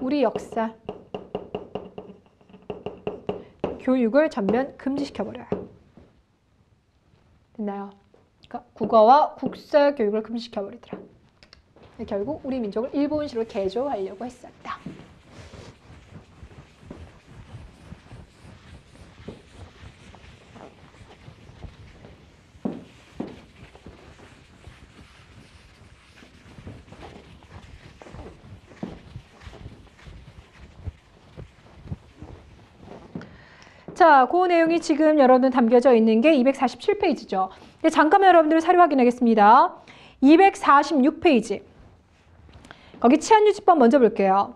우리 역사, 교육을 전면 금지시켜버려요. 됐나요? 그러니까 국어와 국사 교육을 금지시켜버리더라. 결국 우리 민족을 일본시로 개조하려고 했었다. 자, 그 내용이 지금 여러분 담겨져 있는 게 247페이지죠. 근데 잠깐만 여러분들 사료 확인하겠습니다. 246페이지. 거기 치안유지법 먼저 볼게요.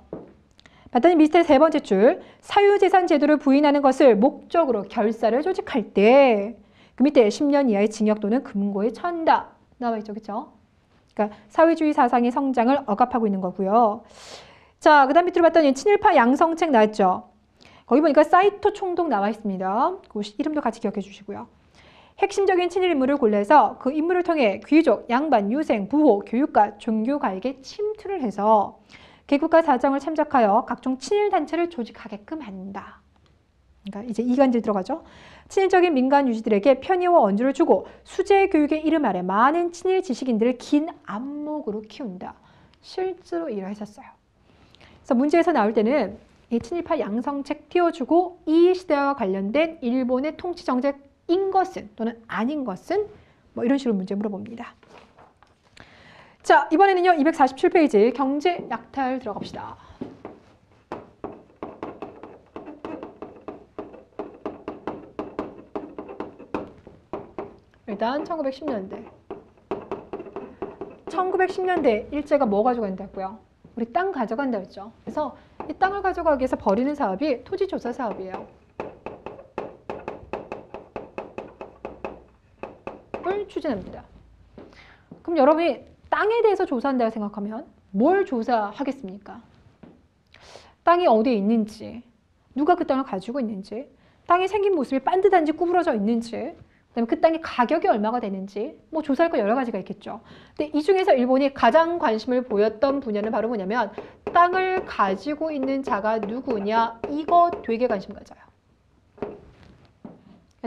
봤더니 밑에 세 번째 줄. 사유재산 제도를 부인하는 것을 목적으로 결사를 조직할 때 그 밑에 10년 이하의 징역 또는 금고에 처한다. 나와 있죠. 그렇죠? 그러니까 사회주의 사상의 성장을 억압하고 있는 거고요. 자, 그 다음 밑으로 봤더니 친일파 양성책 나왔죠. 거기 보니까 사이토 총독 나와 있습니다. 그 이름도 같이 기억해 주시고요. 핵심적인 친일 인물을 골라서 그 인물을 통해 귀족, 양반, 유생, 부호, 교육가, 종교가에게 침투를 해서 개국가 사정을 참작하여 각종 친일 단체를 조직하게끔 한다. 그러니까 이제 이간질 들어가죠. 친일적인 민간 유지들에게 편의와 언주를 주고 수재 교육의 이름 아래 많은 친일 지식인들을 긴 안목으로 키운다. 실제로 이러했었어요. 그래서 문제에서 나올 때는 이 친일파 양성책 띄워주고 이 시대와 관련된 일본의 통치 정책 인 것은 또는 아닌 것은 뭐 이런 식으로 문제 물어봅니다. 자, 이번에는요 247페이지 경제 약탈 들어갑시다. 일단 1910년대. 1910년대 일제가 뭐 가져간다고요? 우리 땅 가져간다 했죠. 그래서 이 땅을 가져가기 위해서 벌이는 사업이 토지조사 사업이에요. 을 추진합니다. 그럼 여러분이 땅에 대해서 조사한다고 생각하면 뭘 조사하겠습니까? 땅이 어디에 있는지, 누가 그 땅을 가지고 있는지, 땅이 생긴 모습이 반듯한지 구부러져 있는지, 그다음에 그 땅의 가격이 얼마가 되는지 뭐 조사할 거 여러 가지가 있겠죠. 근데 이 중에서 일본이 가장 관심을 보였던 분야는 바로 뭐냐면 땅을 가지고 있는 자가 누구냐 이거 되게 관심 가져요.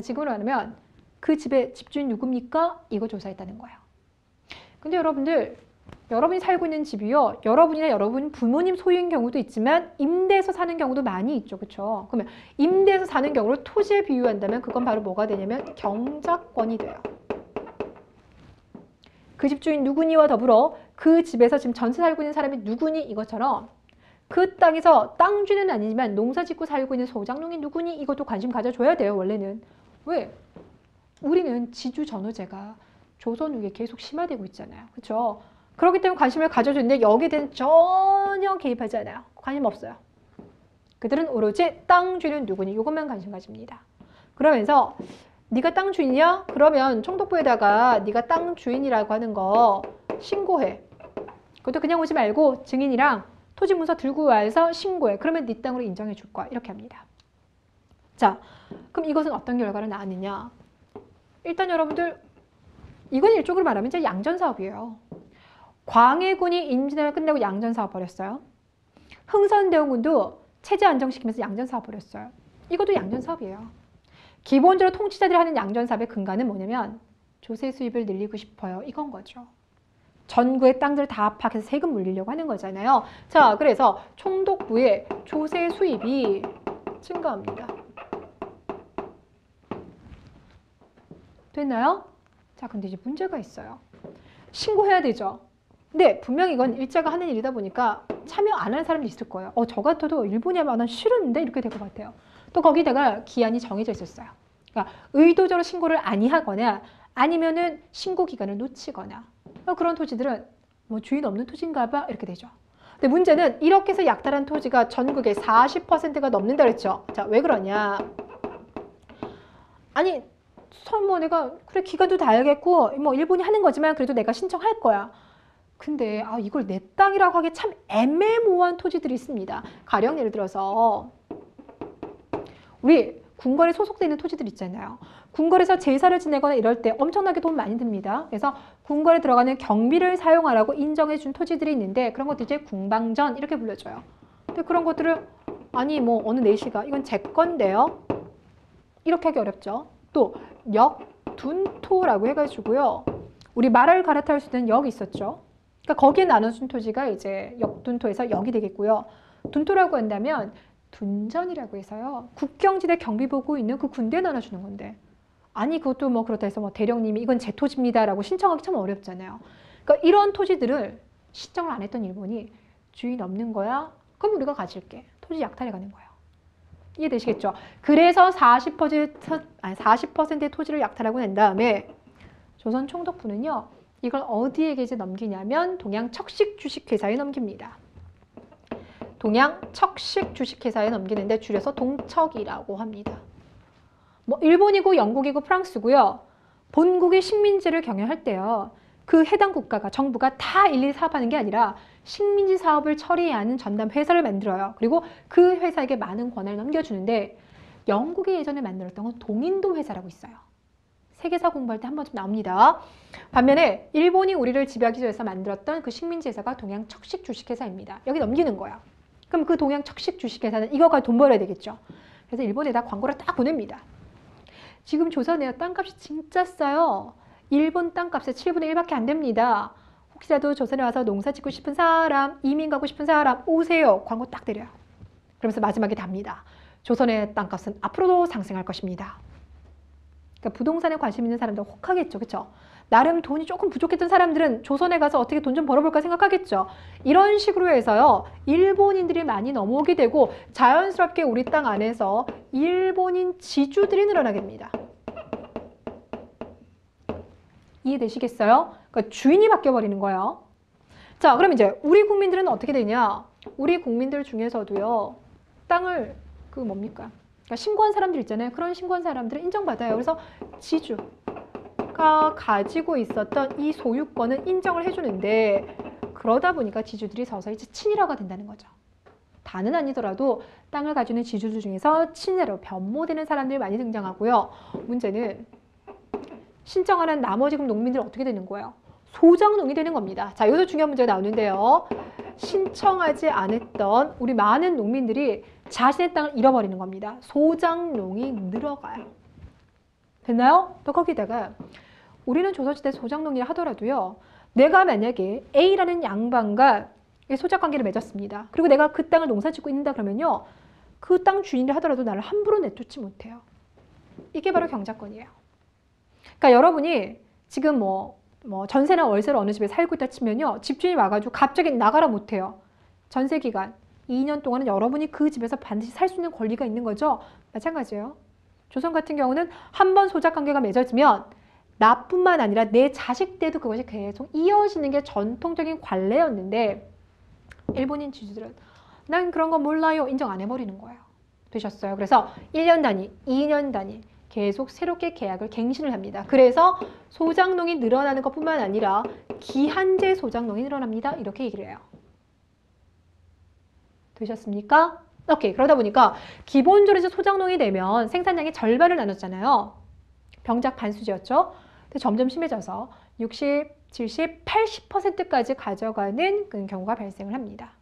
지금으로 말하면 그 집의 집주인 누굽니까? 이거 조사했다는 거예요. 근데 여러분들 여러분이 살고 있는 집이요. 여러분이나 여러분 부모님 소유인 경우도 있지만 임대해서 사는 경우도 많이 있죠. 그렇죠? 그러면 임대해서 사는 경우를 토지에 비유한다면 그건 바로 뭐가 되냐면 경작권이 돼요. 그 집주인 누구니와 더불어 그 집에서 지금 전세 살고 있는 사람이 누구니 이것처럼 그 땅에서 땅주는 아니지만 농사 짓고 살고 있는 소장농이 누구니 이것도 관심 가져줘야 돼요. 원래는. 왜? 우리는 지주 전후제가 조선 후에 계속 심화되고 있잖아요. 그렇죠? 그렇기 때문에 관심을 가져주는데 여기에 대해서 전혀 개입하지 않아요. 관심 없어요. 그들은 오로지 땅 주인은 누구니 이것만 관심 가집니다. 그러면서 네가 땅 주인이야? 그러면 총독부에다가 네가 땅 주인이라고 하는 거 신고해. 그것도 그냥 오지 말고 증인이랑 토지 문서 들고 와서 신고해. 그러면 네 땅으로 인정해 줄 거야. 이렇게 합니다. 자, 그럼 이것은 어떤 결과를 낳았느냐? 일단 여러분들 이건 일종으로 말하면 이제 양전사업이에요. 광해군이 임진왜란 끝내고 양전사업 벌였어요. 흥선대원군도 체제 안정시키면서 양전사업 벌였어요. 이것도 양전사업이에요. 기본적으로 통치자들이 하는 양전사업의 근간은 뭐냐면 조세 수입을 늘리고 싶어요. 이건 거죠. 전국의 땅들을 다 파악해서 세금 물리려고 하는 거잖아요. 자, 그래서 총독부의 조세 수입이 증가합니다. 됐나요? 자, 근데 이제 문제가 있어요. 신고해야 되죠. 근데 분명히 이건 일자가 하는 일이다 보니까 참여 안 하는 사람도 있을 거예요. 저 같아도 일본이 하면 난 싫은데 이렇게 될 것 같아요. 또 거기다가 기한이 정해져 있었어요. 그러니까 의도적으로 신고를 아니하거나 아니면은 신고 기간을 놓치거나 그런 토지들은 뭐 주인 없는 토지인가 봐 이렇게 되죠. 근데 문제는 이렇게 해서 약탈한 토지가 전국의 40%가 넘는다 그랬죠. 자, 왜 그러냐? 아니 뭐 내가 그래 기간도 다 알겠고 뭐 일본이 하는 거지만 그래도 내가 신청할 거야. 근데 이걸 내 땅이라고 하기 참 애매모호한 토지들이 있습니다. 가령 예를 들어서 우리 궁궐에 소속되어 있는 토지들 있잖아요. 궁궐에서 제사를 지내거나 이럴 때 엄청나게 돈 많이 듭니다. 그래서 궁궐에 들어가는 경비를 사용하라고 인정해 준 토지들이 있는데 그런 것도 이제 궁방전 이렇게 불려줘요. 근데 그런 것들을 아니 뭐 어느 내시가 이건 제 건데요. 이렇게 하기 어렵죠. 또 역둔토라고 해가지고요. 우리 말을 갈아탈 수 있는 역이 있었죠. 그러니까 거기에 나눠준 토지가 이제 역둔토에서 역이 되겠고요. 둔토라고 한다면 둔전이라고 해서요. 국경지대 경비 보고 있는 그 군대에 나눠주는 건데 아니 그것도 뭐 그렇다 해서 뭐 대령님이 이건 제 토지입니다라고 신청하기 참 어렵잖아요. 그러니까 이런 토지들을 신청을 안 했던 일본이 주인 없는 거야? 그럼 우리가 가질게. 토지 약탈해 가는 거예요. 이해되시겠죠? 그래서 40%의 토지를 약탈하고 난 다음에 조선 총독부는요. 이걸 어디에게 이제 넘기냐면 동양 척식 주식회사에 넘깁니다. 동양 척식 주식회사에 넘기는데 줄여서 동척이라고 합니다. 뭐 일본이고 영국이고 프랑스고요. 본국이 식민지를 경영할 때요. 그 해당 국가가 정부가 다 일일이 사업하는 게 아니라 식민지 사업을 처리해야 하는 전담 회사를 만들어요. 그리고 그 회사에게 많은 권한을 넘겨주는데 영국이 예전에 만들었던 건 동인도 회사라고 있어요. 세계사 공부할 때 한 번쯤 나옵니다. 반면에 일본이 우리를 지배하기 위해서 만들었던 그 식민지 회사가 동양 척식 주식회사입니다. 여기 넘기는 거야. 그럼 그 동양 척식 주식회사는 이거가 돈 벌어야 되겠죠. 그래서 일본에다 광고를 딱 보냅니다. 지금 조선에 땅값이 진짜 싸요. 일본 땅값의 7분의 1밖에 안 됩니다. 혹시라도 조선에 와서 농사 짓고 싶은 사람, 이민 가고 싶은 사람 오세요. 광고 딱 드려요. 그러면서 마지막에 답니다. 조선의 땅값은 앞으로도 상승할 것입니다. 그러니까 부동산에 관심 있는 사람들 혹하겠죠. 그렇죠? 나름 돈이 조금 부족했던 사람들은 조선에 가서 어떻게 돈 좀 벌어볼까 생각하겠죠. 이런 식으로 해서요. 일본인들이 많이 넘어오게 되고 자연스럽게 우리 땅 안에서 일본인 지주들이 늘어나게 됩니다. 이해되시겠어요? 그러니까 주인이 바뀌어버리는 거예요. 자, 그럼 이제 우리 국민들은 어떻게 되냐? 우리 국민들 중에서도요. 땅을 뭡니까? 그러니까 신고한 사람들 있잖아요. 그런 신고한 사람들은 인정받아요. 그래서 지주가 가지고 있었던 이 소유권은 인정을 해주는데 그러다 보니까 지주들이 서서히 이제 친일화가 된다는 거죠. 다는 아니더라도 땅을 가지고 있는 지주들 중에서 친일화로 변모되는 사람들이 많이 등장하고요. 문제는 신청하는 나머지 그럼 농민들은 어떻게 되는 거예요? 소장농이 되는 겁니다. 자, 여기서 중요한 문제가 나오는데요. 신청하지 않았던 우리 많은 농민들이 자신의 땅을 잃어버리는 겁니다. 소장농이 늘어가요. 됐나요? 또 거기다가 우리는 조선시대 소장농이라 하더라도요. 내가 만약에 A라는 양반과 소작관계를 맺었습니다. 그리고 내가 그 땅을 농사짓고 있는다 그러면요. 그 땅 주인을 하더라도 나를 함부로 내쫓지 못해요. 이게 바로 경작권이에요. 그러니까 여러분이 지금 전세나 월세로 어느 집에 살고 있다 치면요. 집주인이 와가지고 갑자기 나가라 못해요. 전세 기간 2년 동안은 여러분이 그 집에서 반드시 살 수 있는 권리가 있는 거죠. 마찬가지예요. 조선 같은 경우는 한 번 소작 관계가 맺어지면 나뿐만 아니라 내 자식 때도 그것이 계속 이어지는 게 전통적인 관례였는데 일본인 지주들은 난 그런 거 몰라요. 인정 안 해버리는 거예요. 되셨어요. 그래서 1년 단위, 2년 단위 계속 새롭게 계약을 갱신을 합니다. 그래서 소장농이 늘어나는 것뿐만 아니라 기한제 소장농이 늘어납니다. 이렇게 얘기를 해요. 되셨습니까? 오케이. 그러다 보니까 기본적으로 이제 소장농이 되면 생산량의 절반을 나눴잖아요. 병작 반수지였죠. 근데 점점 심해져서 60, 70, 80%까지 가져가는 그런 경우가 발생을 합니다.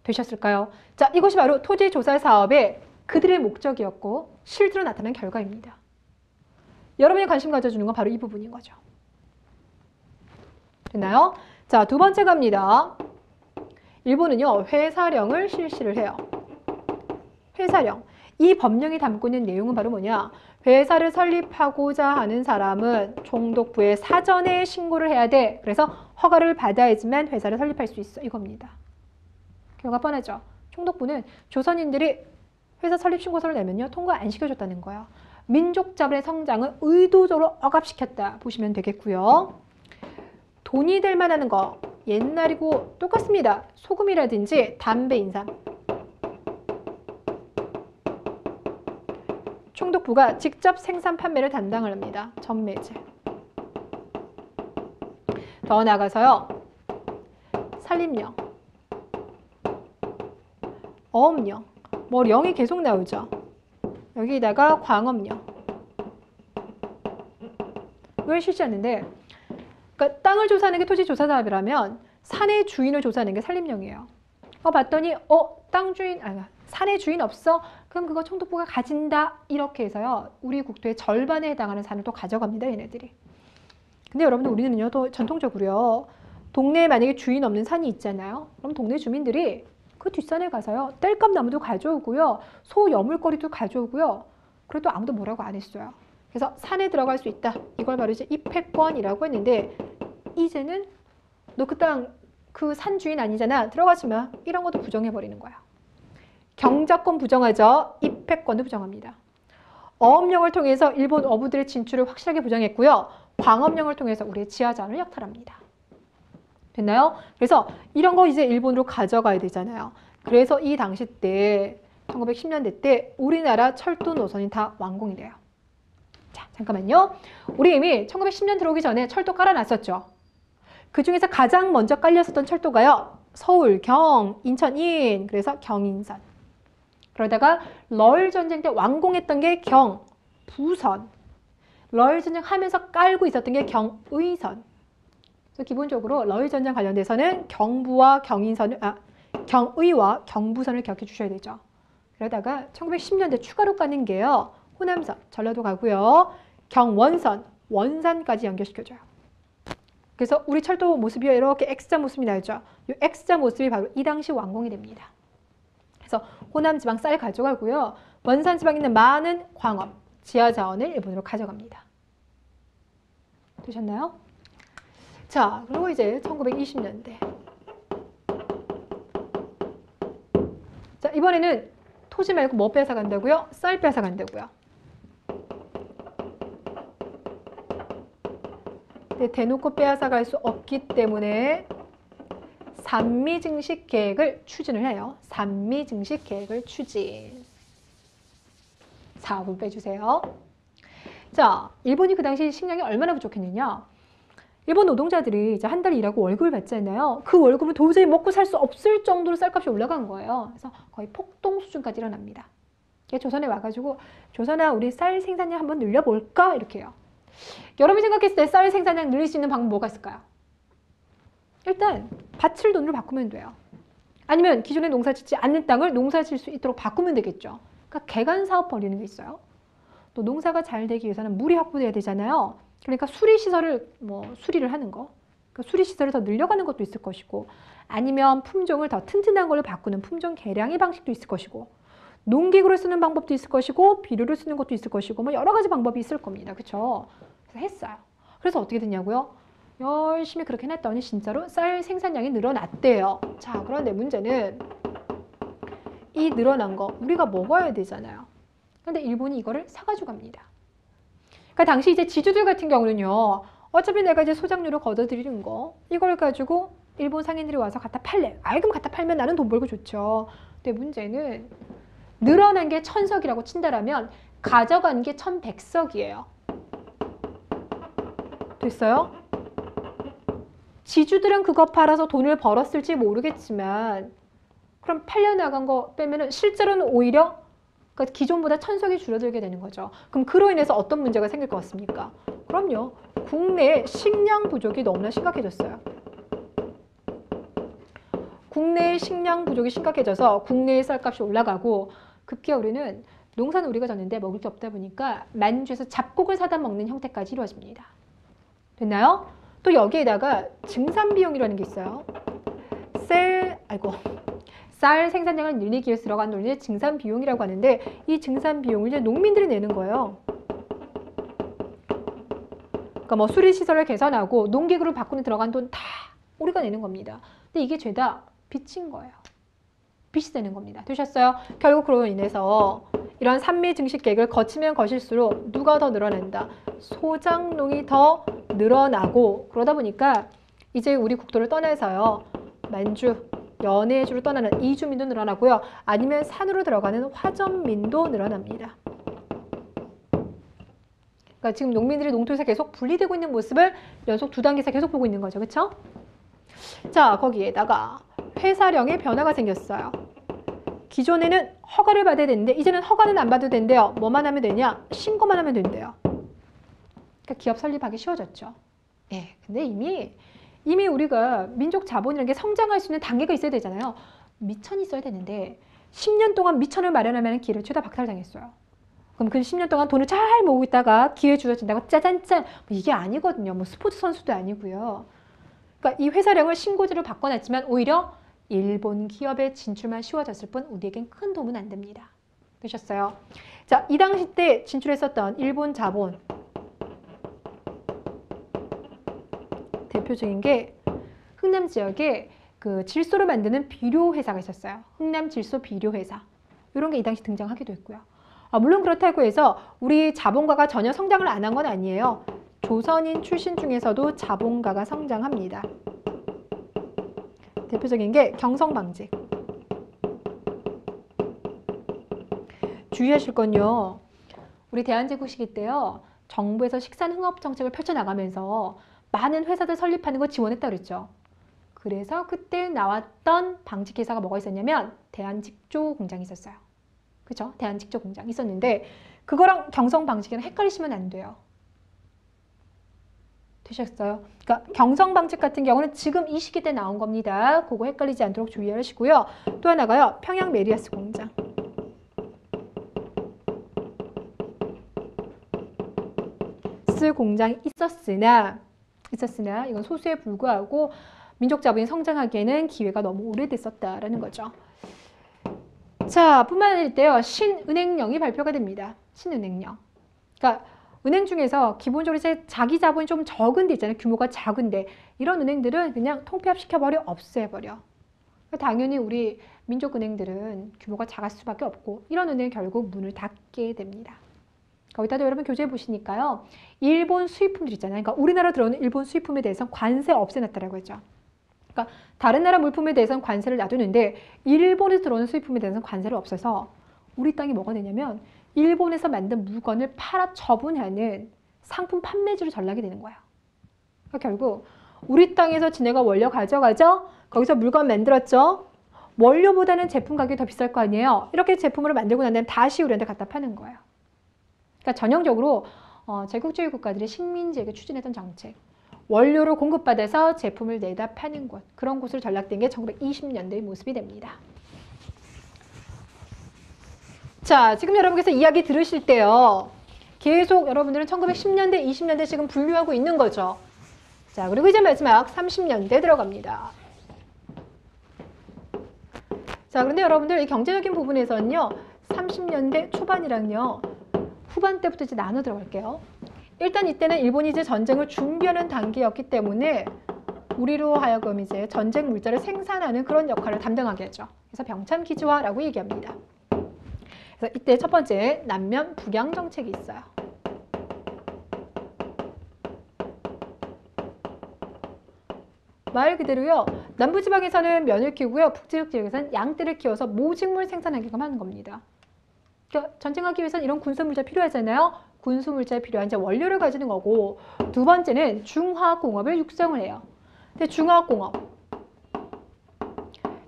되셨을까요? 자, 이것이 바로 토지조사 사업의 그들의 목적이었고 실제로 나타난 결과입니다. 여러분이 관심 가져주는 건 바로 이 부분인 거죠. 됐나요? 자, 두 번째 갑니다. 일본은요. 회사령을 실시를 해요. 회사령. 이 법령이 담고 있는 내용은 바로 뭐냐? 회사를 설립하고자 하는 사람은 총독부에 사전에 신고를 해야 돼. 그래서 허가를 받아야지만 회사를 설립할 수 있어. 이겁니다. 결과 뻔하죠. 총독부는 조선인들이 회사 설립 신고서를 내면요. 통과 안 시켜줬다는 거예요. 민족 자본의 성장을 의도적으로 억압시켰다 보시면 되겠고요. 돈이 될 만한 거 옛날이고 똑같습니다. 소금이라든지 담배, 인삼. 총독부가 직접 생산 판매를 담당을 합니다. 전매제. 더 나아가서요. 산림령, 어업령. 령이 계속 나오죠. 여기다가 광업령. 이걸 실시하는데 그러니까 땅을 조사하는 게 토지조사 사업이라면 산의 주인을 조사하는 게 산림령이에요. 봤더니 땅 주인, 산의 주인 없어? 그럼 그거 총독부가 가진다. 이렇게 해서요. 우리 국토의 절반에 해당하는 산을 또 가져갑니다. 얘네들이. 근데 여러분들 우리는요. 또 전통적으로요. 동네에 만약에 주인 없는 산이 있잖아요. 그럼 동네 주민들이 그 뒷산에 가서요. 땔감 나무도 가져오고요. 소 여물거리도 가져오고요. 그래도 아무도 뭐라고 안 했어요. 그래서 산에 들어갈 수 있다. 이걸 바로 이제 입회권이라고 했는데 이제는 너 그 땅 그 산 주인 아니잖아. 들어가지 마. 이런 것도 부정해버리는 거야. 경작권 부정하죠. 입회권도 부정합니다. 어업령을 통해서 일본 어부들의 진출을 확실하게 부정했고요. 광업령을 통해서 우리의 지하자원을 약탈합니다. 됐나요? 그래서 이런 거 이제 일본으로 가져가야 되잖아요. 그래서 이 당시 때 1910년대 때 우리나라 철도 노선이 다 완공이 돼요. 자, 잠깐만요. 우리 이미 1910년 들어오기 전에 철도 깔아놨었죠. 그 중에서 가장 먼저 깔렸었던 철도가요. 서울, 경, 인천, 인. 그래서 경인선. 그러다가 러일 전쟁 때 완공했던 게 경, 부선. 러일 전쟁 하면서 깔고 있었던 게 경의선. 그래서 기본적으로 러일 전쟁 관련돼서는 경부와 경인선을, 경의와 경부선을 기억해 주셔야 되죠. 그러다가 1910년대 추가로 까는 게요. 호남선, 전라도 가고요. 경원선, 원산까지 연결시켜줘요. 그래서 우리 철도 모습이 이렇게 X자 모습이 나오죠. 이 X자 모습이 바로 이 당시 완공이 됩니다. 그래서 호남 지방 쌀 가져가고요. 원산 지방에 있는 많은 광업, 지하 자원을 일본으로 가져갑니다. 되셨나요? 자, 그리고 이제 1920년대. 자, 이번에는 토지 말고 뭐 뺏어간다고요? 쌀 뺏어간다고요. 네, 대놓고 빼앗아갈 수 없기 때문에 산미증식 계획을 추진을 해요. 산미증식 계획을 추진. 4분 빼주세요. 자, 일본이 그 당시 식량이 얼마나 부족했느냐. 일본 노동자들이 이제 한 달 일하고 월급을 받잖아요. 그 월급은 도저히 먹고 살 수 없을 정도로 쌀값이 올라간 거예요. 그래서 거의 폭동 수준까지 일어납니다. 조선에 와가지고 조선아 우리 쌀 생산량 한번 늘려볼까? 이렇게 해요. 여러분이 생각했을 때 쌀 생산량 늘릴 수 있는 방법 뭐가 있을까요? 일단 밭을 돈으로 바꾸면 돼요. 아니면 기존에 농사 짓지 않는 땅을 농사 질 수 있도록 바꾸면 되겠죠. 그러니까 개간 사업 벌이는 게 있어요. 또 농사가 잘 되기 위해서는 물이 확보돼야 되잖아요. 그러니까 수리시설을 수리를 하는 거. 그러니까 수리시설을 더 늘려가는 것도 있을 것이고 아니면 품종을 더 튼튼한 걸로 바꾸는 품종 개량의 방식도 있을 것이고 농기구를 쓰는 방법도 있을 것이고 비료를 쓰는 것도 있을 것이고 뭐 여러 가지 방법이 있을 겁니다. 그렇죠? 그래서 했어요. 그래서 어떻게 됐냐고요? 열심히 그렇게 해놨더니 진짜로 쌀 생산량이 늘어났대요. 자, 그런데 문제는 이 늘어난 거 우리가 먹어야 되잖아요. 근데 일본이 이거를 사가지고 갑니다. 그러니까 당시 이제 지주들 같은 경우는요. 어차피 내가 이제 소작료를 걷어들이는 거 이걸 가지고 일본 상인들이 와서 갖다 팔래. 그럼 갖다 팔면 나는 돈 벌고 좋죠. 근데 문제는 늘어난 게 1000석이라고 친다라면 가져간 게 1100석이에요. 됐어요? 지주들은 그거 팔아서 돈을 벌었을지 모르겠지만 그럼 팔려나간 거 빼면은 실제로는 오히려 그러니까 기존보다 1000석이 줄어들게 되는 거죠. 그럼 그로 인해서 어떤 문제가 생길 것 같습니까? 그럼요. 국내 식량 부족이 너무나 심각해졌어요. 국내의 식량 부족이 심각해져서 국내의 쌀값이 올라가고 급기야 우리는 농사는 우리가 졌는데 먹을 게 없다 보니까 만주에서 잡곡을 사다 먹는 형태까지 이루어집니다. 됐나요? 또 여기에다가 증산 비용이라는 게 있어요. 쌀 생산량을 늘리기 위해서 들어간 돈이 증산 비용이라고 하는데 이 증산 비용을 이제 농민들이 내는 거예요. 그러니까 뭐 수리 시설을 개선하고 농기구를 바꾸는 들어간 돈 다 우리가 내는 겁니다. 근데 이게 죄다 빚인 거예요. 빚이 되는 겁니다. 되셨어요? 결국 그로 인해서 이런 산미 증식 계획을 거치면 거칠수록 누가 더 늘어난다? 소작농이 더 늘어나고 그러다 보니까 이제 우리 국토를 떠나서요. 만주, 연해주로 떠나는 이주민도 늘어나고요. 아니면 산으로 들어가는 화전민도 늘어납니다. 그러니까 지금 농민들이 농토에서 계속 분리되고 있는 모습을 연속 2단계에서 계속 보고 있는 거죠. 그렇죠? 자, 거기에다가 회사령의 변화가 생겼어요. 기존에는 허가를 받아야 되는데 이제는 허가는 안 받아도 된대요. 뭐만 하면 되냐? 신고만 하면 된대요. 그러니까 기업 설립하기 쉬워졌죠. 예, 근데 이미 우리가 민족 자본이라는 게 성장할 수 있는 단계가 있어야 되잖아요. 미천이 있어야 되는데 10년 동안 미천을 마련하면 기회를 죄다 박탈당했어요. 그럼 그 10년 동안 돈을 잘 모으고 있다가 기회 주어진다고 짜잔짠 이게 아니거든요. 뭐 스포츠 선수도 아니고요. 그러니까 이 회사령을 신고제로 바꿔놨지만 오히려 일본 기업의 진출만 쉬워졌을 뿐 우리에겐 큰 도움은 안 됩니다. 되셨어요? 자, 이 당시 때 진출했었던 일본 자본 대표적인 게 흥남 지역에 그 질소를 만드는 비료 회사가 있었어요. 흥남 질소 비료 회사. 이런 게 이 당시 등장하기도 했고요. 물론 그렇다고 해서 우리 자본가가 전혀 성장을 안 한 건 아니에요. 조선인 출신 중에서도 자본가가 성장합니다. 대표적인 게 경성방직. 주의하실 건요. 우리 대한제국 시기 때요. 정부에서 식산흥업 정책을 펼쳐나가면서 많은 회사들 설립하는 거 지원했다 그랬죠. 그래서 그때 나왔던 방직회사가 뭐가 있었냐면 대한직조 공장이 있었어요. 그죠? 대한직조 공장 있었는데 그거랑 경성방직이랑 헷갈리시면 안 돼요. 되셨어요? 그러니까 경성방직 같은 경우는 지금 이 시기 때 나온 겁니다. 그거 헷갈리지 않도록 주의하시고요. 또 하나가요. 평양 메리아스 공장. 공장이 있었으나 이건 소수에 불과하고 민족 자본이 성장하기에는 기회가 너무 오래됐었다라는 거죠. 자, 뿐만 아니라 신은행령이 발표가 됩니다. 신은행령. 그러니까 은행 중에서 기본적으로 이제 자기 자본이 좀 적은 데 있잖아요. 규모가 작은데 이런 은행들은 그냥 통폐합시켜버려, 없애버려. 당연히 우리 민족은행들은 규모가 작을 수밖에 없고 이런 은행은 결국 문을 닫게 됩니다. 거기다도 여러분 교재에 보시니까요. 일본 수입품들 있잖아요. 그러니까 우리나라 들어오는 일본 수입품에 대해서는 관세 없애놨다라고 했죠. 그러니까 다른 나라 물품에 대해서는 관세를 놔두는데 일본에서 들어오는 수입품에 대해서는 관세를 없애서 우리 땅이 뭐가 되냐면 일본에서 만든 물건을 팔아 처분하는 상품 판매지로 전락이 되는 거예요. 그러니까 결국 우리 땅에서 지네가 원료 가져가죠. 거기서 물건 만들었죠. 원료보다는 제품 가격이 더 비쌀 거 아니에요. 이렇게 제품으로 만들고 난 다음에 다시 우리한테 갖다 파는 거예요. 그러니까 전형적으로 제국주의 국가들이 식민지에게 추진했던 정책. 원료를 공급받아서 제품을 내다 파는 곳. 그런 곳으로 전락된 게 1920년대의 모습이 됩니다. 자, 지금 여러분께서 이야기 들으실 때요. 계속 여러분들은 1910년대, 20년대 지금 분류하고 있는 거죠. 자, 그리고 이제 마지막 30년대 들어갑니다. 자, 그런데 여러분들 이 경제적인 부분에서는요. 30년대 초반이랑요. 후반 때부터 이제 나눠 들어갈게요. 일단 이때는 일본이 이제 전쟁을 준비하는 단계였기 때문에 우리로 하여금 이제 전쟁 물자를 생산하는 그런 역할을 담당하게 하죠. 그래서 병참 기지화라고 얘기합니다. 그래서 이때 첫 번째 남면 북양 정책이 있어요. 말 그대로요. 남부지방에서는 면을 키우고요. 북지역 지역에서는 양떼를 키워서 모직물 생산하게끔 하는 겁니다. 그러니까 전쟁하기 위해서는 이런 군수물자 필요하잖아요. 군수물자에 필요한 이제 원료를 가지는 거고 두 번째는 중화공업을 육성을 해요. 근데 중화공업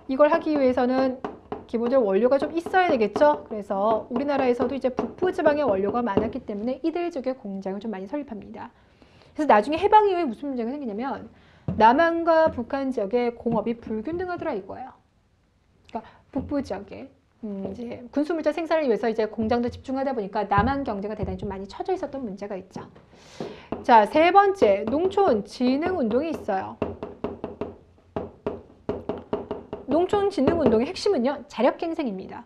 이걸 하기 위해서는 기본적으로 원료가 좀 있어야 되겠죠. 그래서 우리나라에서도 이제 북부지방에 원료가 많았기 때문에 이들 지역의 공장을 좀 많이 설립합니다. 그래서 나중에 해방 이후에 무슨 문제가 생기냐면 남한과 북한 지역의 공업이 불균등하더라 이거예요. 그러니까 북부 지역에 이제 군수물자 생산을 위해서 이제 공장도 집중하다 보니까 남한 경제가 대단히 좀 많이 처져 있었던 문제가 있죠. 자, 세 번째 농촌 진흥 운동이 있어요. 농촌 진흥 운동의 핵심은요 자력갱생입니다.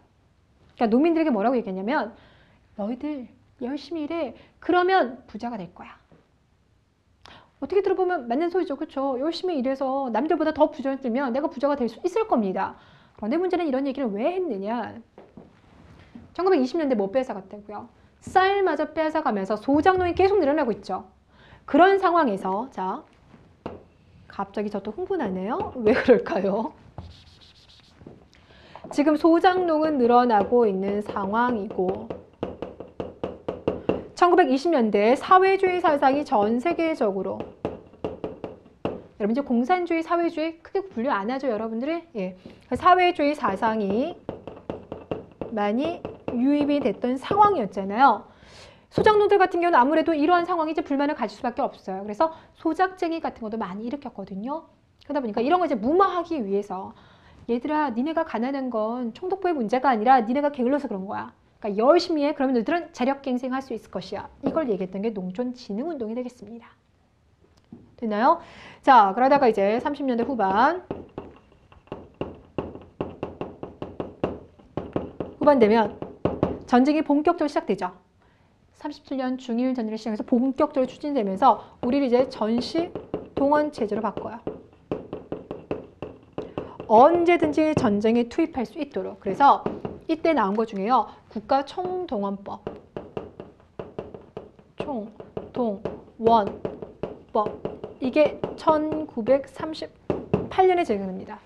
그러니까 농민들에게 뭐라고 얘기했냐면 너희들 열심히 일해. 그러면 부자가 될 거야. 어떻게 들어보면 맞는 소리죠. 그렇죠? 열심히 일해서 남들보다 더 부자를 들면 내가 부자가 될 수 있을 겁니다. 그런데 문제는 이런 얘기를 왜 했느냐. 1920년대 뭐 뺏어갔다고요? 쌀마저 뺏어가면서 소작농이 계속 늘어나고 있죠. 그런 상황에서 자 갑자기 저 또 흥분하네요. 왜 그럴까요? 지금 소작농은 늘어나고 있는 상황이고 1920년대 사회주의 사상이 전 세계적으로 여러분 이제 공산주의, 사회주의 크게 분류 안 하죠, 여러분들이? 예. 사회주의 사상이 많이 유입이 됐던 상황이었잖아요. 소작농들 같은 경우는 아무래도 이러한 상황이 이제 불만을 가질 수밖에 없어요. 그래서 소작쟁이 같은 것도 많이 일으켰거든요. 그러다 보니까 이런 거 이제 무마하기 위해서 얘들아, 니네가 가난한 건 총독부의 문제가 아니라 니네가 게을러서 그런 거야. 그러니까 열심히 해. 그러면 너희들은 자력갱생할 수 있을 것이야. 이걸 얘기했던 게 농촌진흥운동이 되겠습니다. 됐나요? 자, 그러다가 이제 30년대 후반 되면 전쟁이 본격적으로 시작되죠. 37년 중일 전쟁을 시작해서 본격적으로 추진되면서 우리를 이제 전시 동원 체제로 바꿔요. 언제든지 전쟁에 투입할 수 있도록. 그래서 이때 나온 것 중에요. 국가 총동원법. 총동원법. 이게 1938년에 제정됩니다.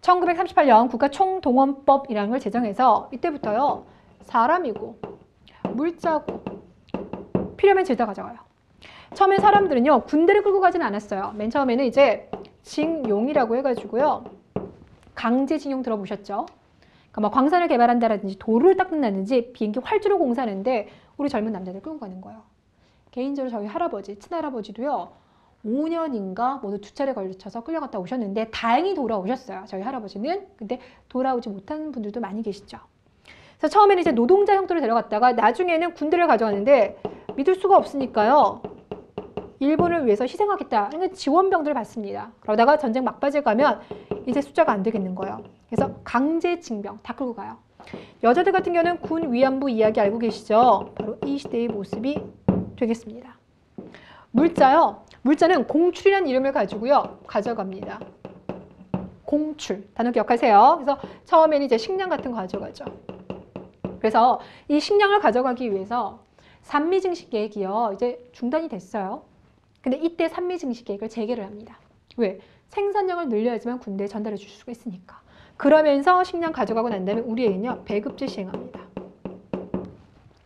1938년 국가 총동원법이라는 걸 제정해서 이때부터요. 사람이고 물자고 필요하면 죄다 가져가요. 처음엔 사람들은요. 군대를 끌고 가지는 않았어요. 맨 처음에는 이제 징용이라고 해가지고요. 강제징용 들어보셨죠? 그러니까 뭐 광산을 개발한다라든지 도로를 닦는다든지 비행기 활주로 공사하는데 우리 젊은 남자들 끌고 가는 거예요. 개인적으로 저희 할아버지, 친할아버지도요. 5년인가 모두 2차례 걸쳐서 끌려갔다 오셨는데 다행히 돌아오셨어요. 저희 할아버지는. 근데 돌아오지 못하는 분들도 많이 계시죠. 그래서 처음에는 이제 노동자 형태로 데려갔다가 나중에는 군대를 가져왔는데 믿을 수가 없으니까요. 일본을 위해서 희생하겠다. 이런 지원병들을 받습니다. 그러다가 전쟁 막바지에 가면 이제 숫자가 안 되겠는 거예요. 그래서 강제징병 다 끌고 가요. 여자들 같은 경우는 군 위안부 이야기 알고 계시죠? 바로 이 시대의 모습이 되겠습니다. 물자요. 물자는 공출이라는 이름을 가지고요. 가져갑니다. 공출. 단어 기억하세요. 그래서 처음에는 이제 식량 같은 거 가져가죠. 그래서 이 식량을 가져가기 위해서 산미증식 계획이요. 이제 중단이 됐어요. 근데 이때 산미증식 계획을 재개를 합니다. 왜? 생산량을 늘려야지만 군대에 전달해 줄 수가 있으니까. 그러면서 식량 가져가고 난 다음에 우리에게는요. 배급제 시행합니다.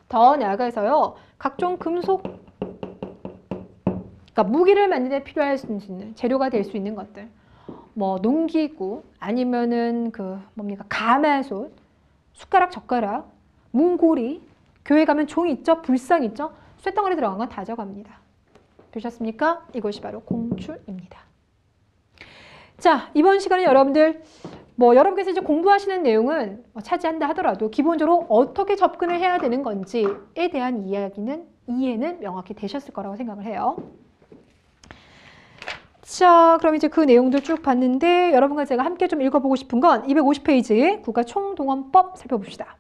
더 나아가서요. 각종 금속, 그러니까 무기를 만드는 데 필요할 수 있는 재료가 될 수 있는 것들. 뭐 농기구 아니면은 그 뭡니까? 가마솥, 숟가락, 젓가락, 문고리, 교회 가면 종 있죠? 불상 있죠? 쇳덩어리 들어간 건 다 져갑니다. 보셨습니까? 이것이 바로 공출입니다. 자, 이번 시간에 여러분들 여러분께서 이제 공부하시는 내용은 차지한다 하더라도 기본적으로 어떻게 접근을 해야 되는 건지에 대한 이해는 명확히 되셨을 거라고 생각을 해요. 자, 그럼 이제 그 내용들 쭉 봤는데 여러분과 제가 함께 좀 읽어보고 싶은 건 250페이지 국가총동원법 살펴봅시다.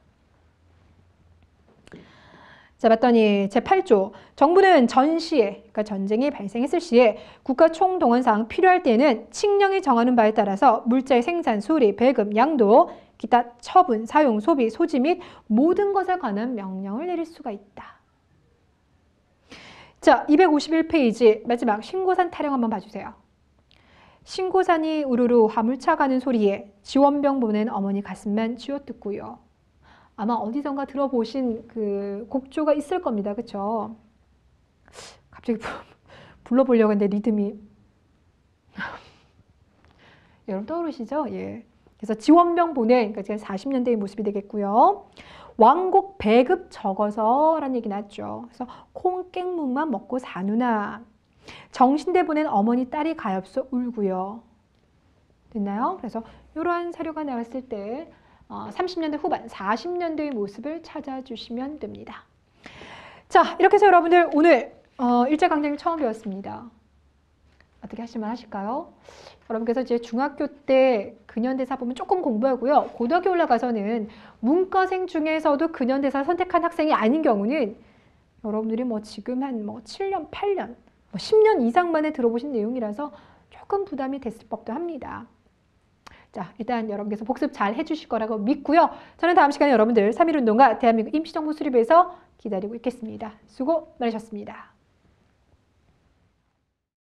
자, 봤더니 제8조 정부는 전시에, 그러니까 전쟁이 발생했을 시에 국가총동원상 필요할 때에는 칙령이 정하는 바에 따라서 물자의 생산, 수리, 배급, 양도, 기타 처분, 사용, 소비, 소지 및 모든 것에 관한 명령을 내릴 수가 있다. 자, 251페이지 마지막 신고산 타령 한번 봐주세요. 신고산이 우르르 화물차 가는 소리에 지원병 보낸 어머니 가슴만 쥐어뜯고요. 아마 어디선가 들어보신 그 곡조가 있을 겁니다. 그쵸? 갑자기 불러보려고 했는데 리듬이 여러분 떠오르시죠? 예. 그래서 지원병 보내, 그러니까 40년대의 모습이 되겠고요. 왕곡 배급 적어서 라는 얘기 났죠. 그래서 콩깽묵만 먹고 사누나. 정신대 보낸 어머니 딸이 가엾어 울고요. 됐나요? 그래서 이러한 사료가 나왔을 때 30년대 후반, 40년대의 모습을 찾아주시면 됩니다. 자, 이렇게 해서 여러분들 오늘 일제강점기 처음 배웠습니다. 어떻게 하실만 하실까요? 여러분께서 이제 중학교 때 근현대사 보면 조금 공부하고요. 고등학교 올라가서는 문과생 중에서도 근현대사 선택한 학생이 아닌 경우는 여러분들이 지금 한 7년, 8년, 10년 이상 만에 들어보신 내용이라서 조금 부담이 됐을 법도 합니다. 자, 일단 여러분께서 복습 잘 해주실 거라고 믿고요. 저는 다음 시간에 여러분들 3.1운동과 대한민국 임시정부 수립에서 기다리고 있겠습니다. 수고 많으셨습니다.